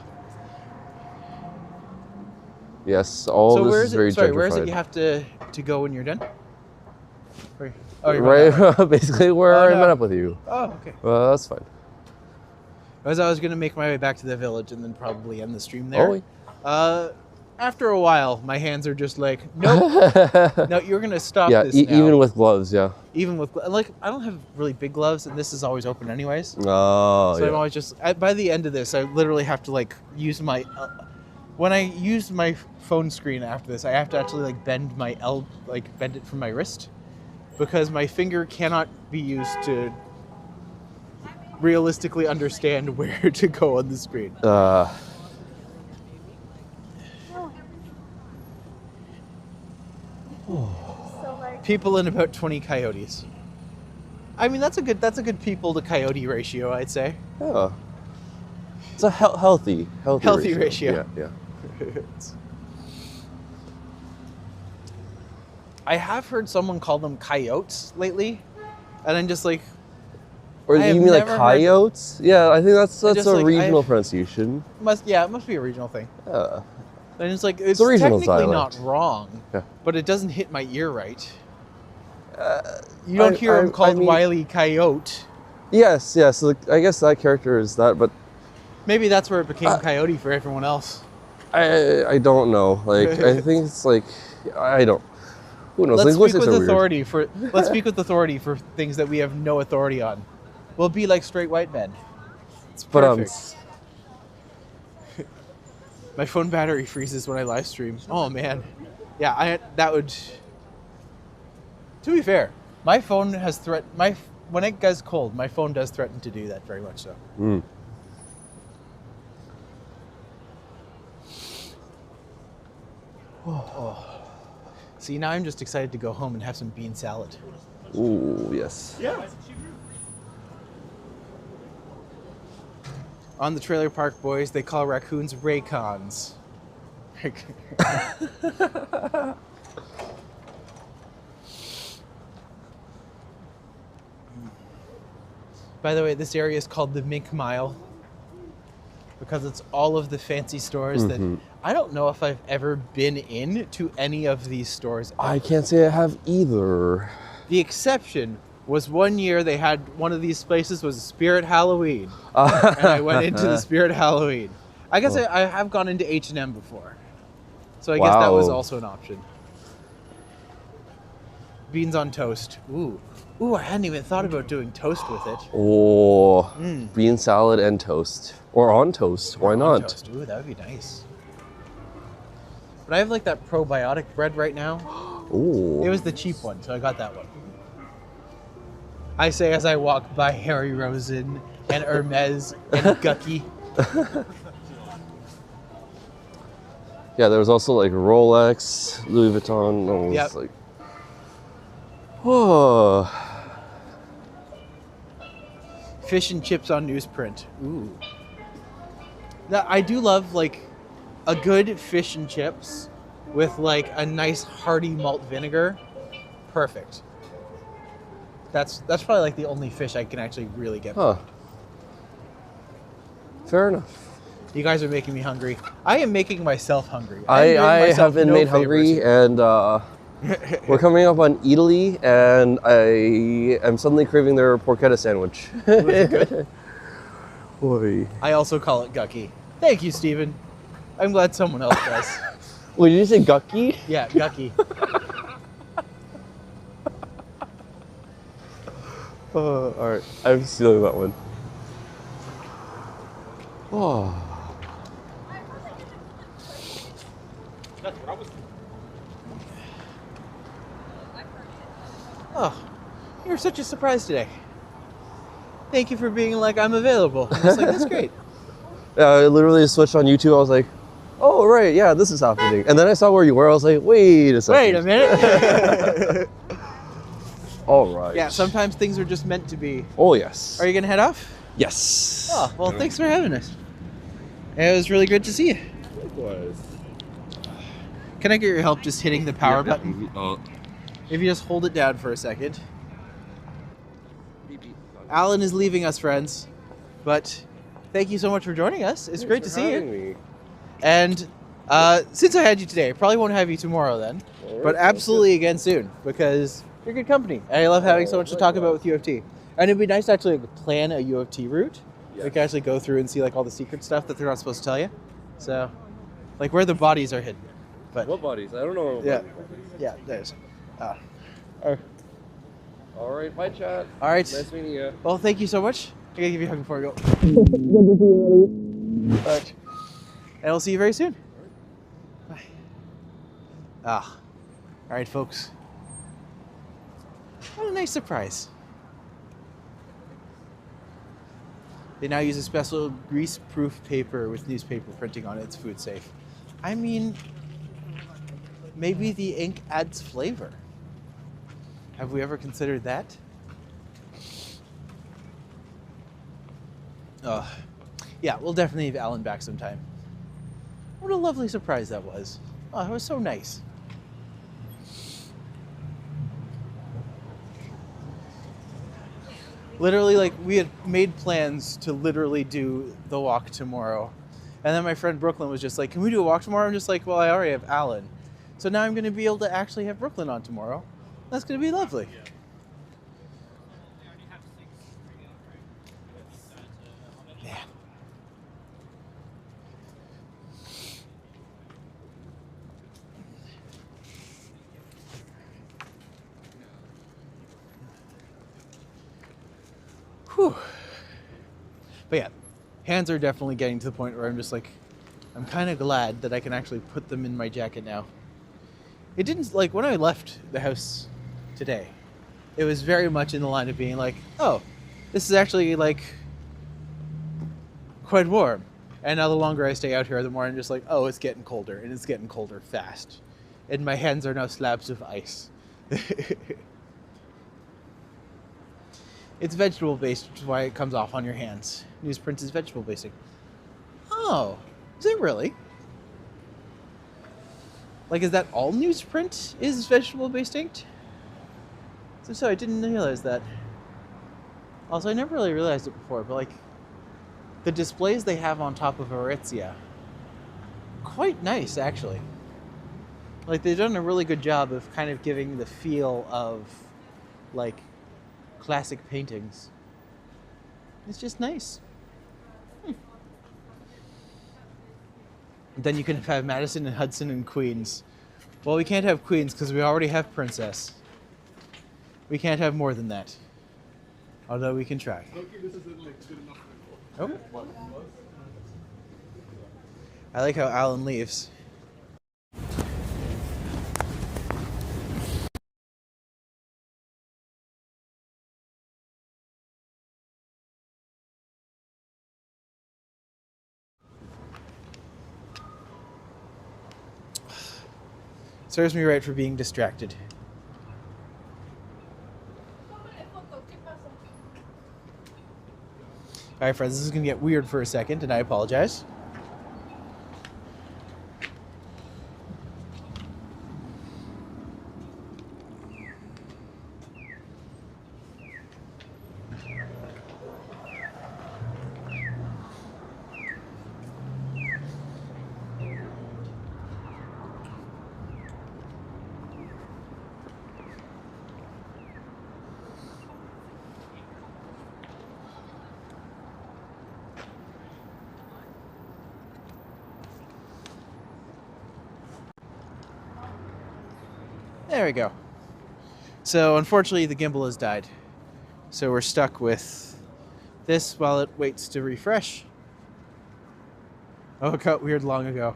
Yes, all So this where is is very it? Sorry, gentrified. where is it you have to go when you're done? Oh, you're Right, basically where Oh, I no. met up with you. Oh, okay. Well, that's fine. As I was going to make my way back to the village and then probably end the stream there. Oh, After a while, my hands are just like, nope. No, you're going to stop yeah, this now. even with gloves, yeah. Even with, like, I don't have really big gloves, and this is always open anyways. Oh, So I'm yeah. always just, by the end of this, I literally have to, like, use my, when I use my phone screen after this, I have to actually, like, bend it from my wrist, because my finger cannot be used to realistically understand where to go on the screen. People and about 20 coyotes. I mean, that's a good people to coyote ratio, I'd say. Yeah. It's a healthy ratio. Yeah. I have heard someone call them coyotes lately, and I'm just like, Or I you have mean like never heard- coyotes? Yeah, I think that's just, a like, regional pronunciation. It must be a regional thing. Yeah. And it's like it's a regional technically dialect. not wrong, Yeah. but it doesn't hit my ear right. You don't hear him I called mean- Wile E. Coyote. Yes, yes. So I guess that character is that, but Maybe that's where it became Coyote for everyone else. I don't know. Like I think it's like I don't. Who knows? Let's speak Linguistics with are weird. authority for let's speak with authority for things that we have no authority on. We'll be like straight white men. It's But perfect. My phone battery freezes when I live stream. Oh man, yeah, that would. To be fair, my phone has when it gets cold, my phone does threaten to do that very much so. Mm. See, now I'm just excited to go home and have some bean salad. Ooh, yes. Yeah. On the trailer park, boys, they call raccoons raycons. By the way, this area is called the Mink Mile because it's all of the fancy stores that I don't know if I've ever been in to any of these stores. I can't say I have either. The exception was one year they had one of these places was Spirit Halloween, and I went into the Spirit Halloween. I guess I have gone into H&M before, so I guess that was Wow. also an option. Beans on toast. Ooh, I hadn't even thought about doing toast with it. Oh, bean salad and toast. Or on toast. Why On not? toast. Ooh, that would be nice. But I have like that probiotic bread right now. Ooh. It was the cheap one, so I got that one. I say as I walk by Harry Rosen and Hermes and Gucky. Yeah, there was also like Rolex, Louis Vuitton. It was Yep. like, oh, Fish and chips on newsprint. Ooh. Now, I do love like a good fish and chips with like a nice hearty malt vinegar. Perfect. That's probably like the only fish I can actually really get. huh. Fair enough. You guys are making me hungry. I am making myself hungry. am I doing myself have been no made favors. hungry, and we're coming up on Italy, and I am suddenly craving their porchetta sandwich. Was it good? Oy. I also call it Gucky. Thank you, Steven. I'm glad someone else does. Wait, did you say gucky? Yeah, Gucky. All right, I'm stealing that one. Oh. Oh, you're such a surprise today. Thank you for being like, I'm available. I'm just like, that's great. Yeah, I literally switched on YouTube. I was like, oh, right, yeah, this is happening. And then I saw where you were. I was like, wait a second. Wait a minute. All right. Yeah, sometimes things are just meant to be. Oh, yes. Are you going to head off? Yes. Oh, well, thanks for having us. It was really good to see you. Likewise. Can I get your help just hitting the power button? Oh. If you just hold it down for a second. Alan is leaving us, friends. But thank you so much for joining us. It's great to see you. And since I had you today, I probably won't have you tomorrow then. But absolutely again soon, because you're good company. And I love having so much to talk about with U of T. And it'd be nice to actually plan a U of T route. We can actually go through and see like all the secret stuff that they're not supposed to tell you. So, like where the bodies are hidden. But What bodies? I don't know. yeah, there's. All right, bye, chat. All right. Nice meeting you. Well, thank you so much. I gotta give you a hug before I go. Good to see you, buddy. All right. And I'll see you very soon. Bye. All right, folks. What a nice surprise. They now use a special grease-proof paper with newspaper printing on it. It's food safe. I mean, maybe the ink adds flavor. Have we ever considered that? Yeah, we'll definitely have Alan back sometime. What a lovely surprise that was. Oh, it was so nice. Literally, like, we had made plans to literally do the walk tomorrow. And then my friend Brooklyn was just like, can we do a walk tomorrow? I'm just like, well, I already have Alan. So now I'm going to be able to actually have Brooklyn on tomorrow. That's going to be lovely. Yeah. Whew. But yeah, hands are definitely getting to the point where I'm just like, I'm kind of glad that I can actually put them in my jacket now. It didn't, like, when I left the house today, it was very much in the line of being like, oh, this is actually, like, quite warm. And now the longer I stay out here, the more I'm just like, oh, it's getting colder, and it's getting colder fast. And my hands are now slabs of ice. It's vegetable based, which is why it comes off on your hands. Newsprint is vegetable basing. Oh, is it really? Like, is that all newsprint is vegetable based inked? So I didn't realize that. Also, I never really realized it before, but like, the displays they have on top of Aritzia, quite nice actually. Like, they've done a really good job of kind of giving the feel of like classic paintings. It's just nice. Then you can have Madison and Hudson and Queens. Well, we can't have Queens because we already have Princess. We can't have more than that. Although we can try. Oh. I like how Alan leaves. Serves me right for being distracted. Alright friends, this is going to get weird for a second, and I apologize. There we go. So unfortunately the gimbal has died. So we're stuck with this while it waits to refresh. Oh, it got weird long ago.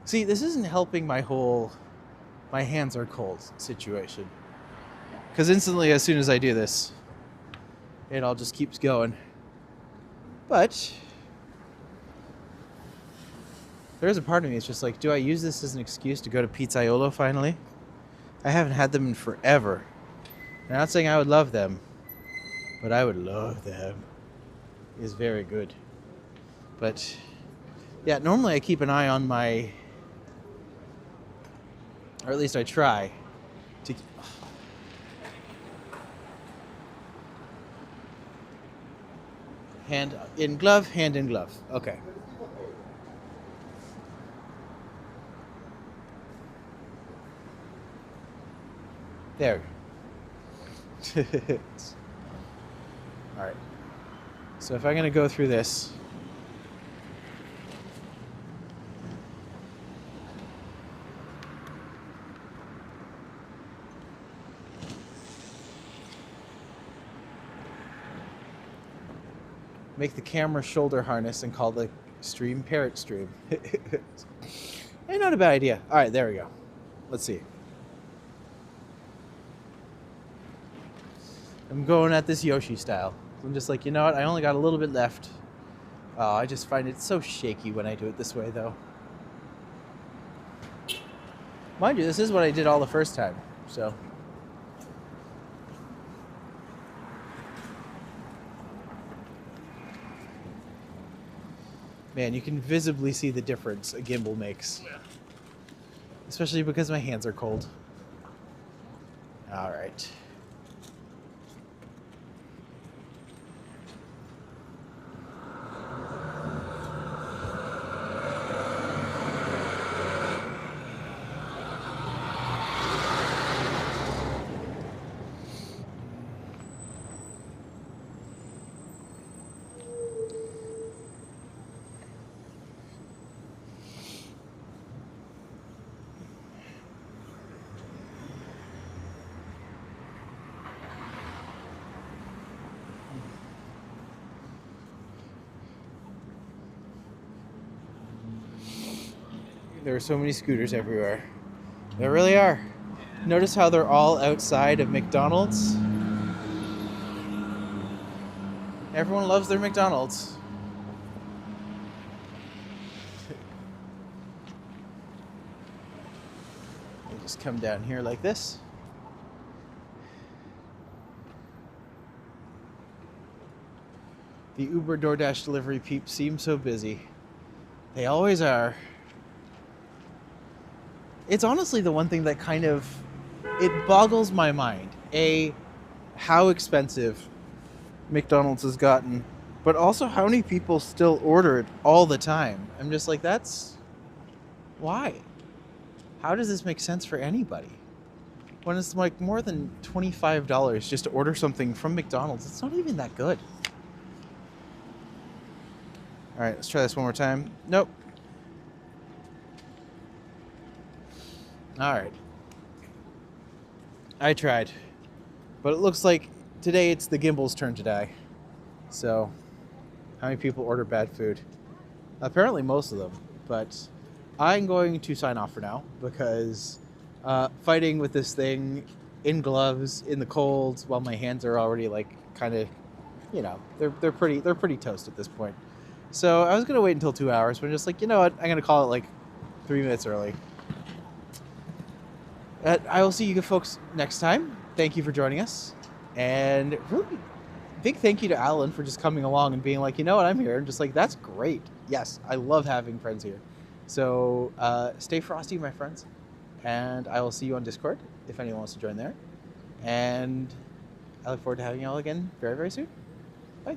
See, this isn't helping my whole my hands are cold situation. Because instantly as soon as I do this, it all just keeps going. But there's a part of me that's just like, do I use this as an excuse to go to Pizzaiolo finally? I haven't had them in forever. I'm not saying I would love them, but I would love them. It's very good. But yeah, normally I keep an eye on my, or at least I try to. Hand in glove, hand in glove. Okay. There. All right. So if I'm going to go through this, make the camera shoulder harness and call the stream parrot stream. Hey, not a bad idea. All right, there we go. Let's see. I'm going at this Yoshi style. I'm just like, you know what? I only got a little bit left. Oh, I just find it so shaky when I do it this way, though. Mind you, this is what I did all the first time, so. Man, you can visibly see the difference a gimbal makes. Especially because my hands are cold. All right. There are so many scooters everywhere. There really are. Notice how they're all outside of McDonald's? Everyone loves their McDonald's. You just come down here like this. The Uber DoorDash delivery peeps seem so busy. They always are. It's honestly the one thing that kind of, it boggles my mind. How expensive McDonald's has gotten, but also how many people still order it all the time. I'm just like, why? How does this make sense for anybody? When it's like more than $25 just to order something from McDonald's, it's not even that good. All right, let's try this one more time. Nope. All right. I tried. But it looks like today it's the gimbal's turn to die. So, how many people order bad food? Apparently most of them. But I'm going to sign off for now because fighting with this thing in gloves, in the cold, while my hands are already like kind of, you know, they're pretty toast at this point. So I was going to wait until 2 hours, but I'm just like, you know what? I'm going to call it like 3 minutes early. I will see you folks next time. Thank you for joining us. And really big thank you to Alan for just coming along and being like, you know what, I'm here. And just like, that's great. Yes, I love having friends here. So stay frosty, my friends. And I will see you on Discord if anyone wants to join there. And I look forward to having you all again very, very soon. Bye.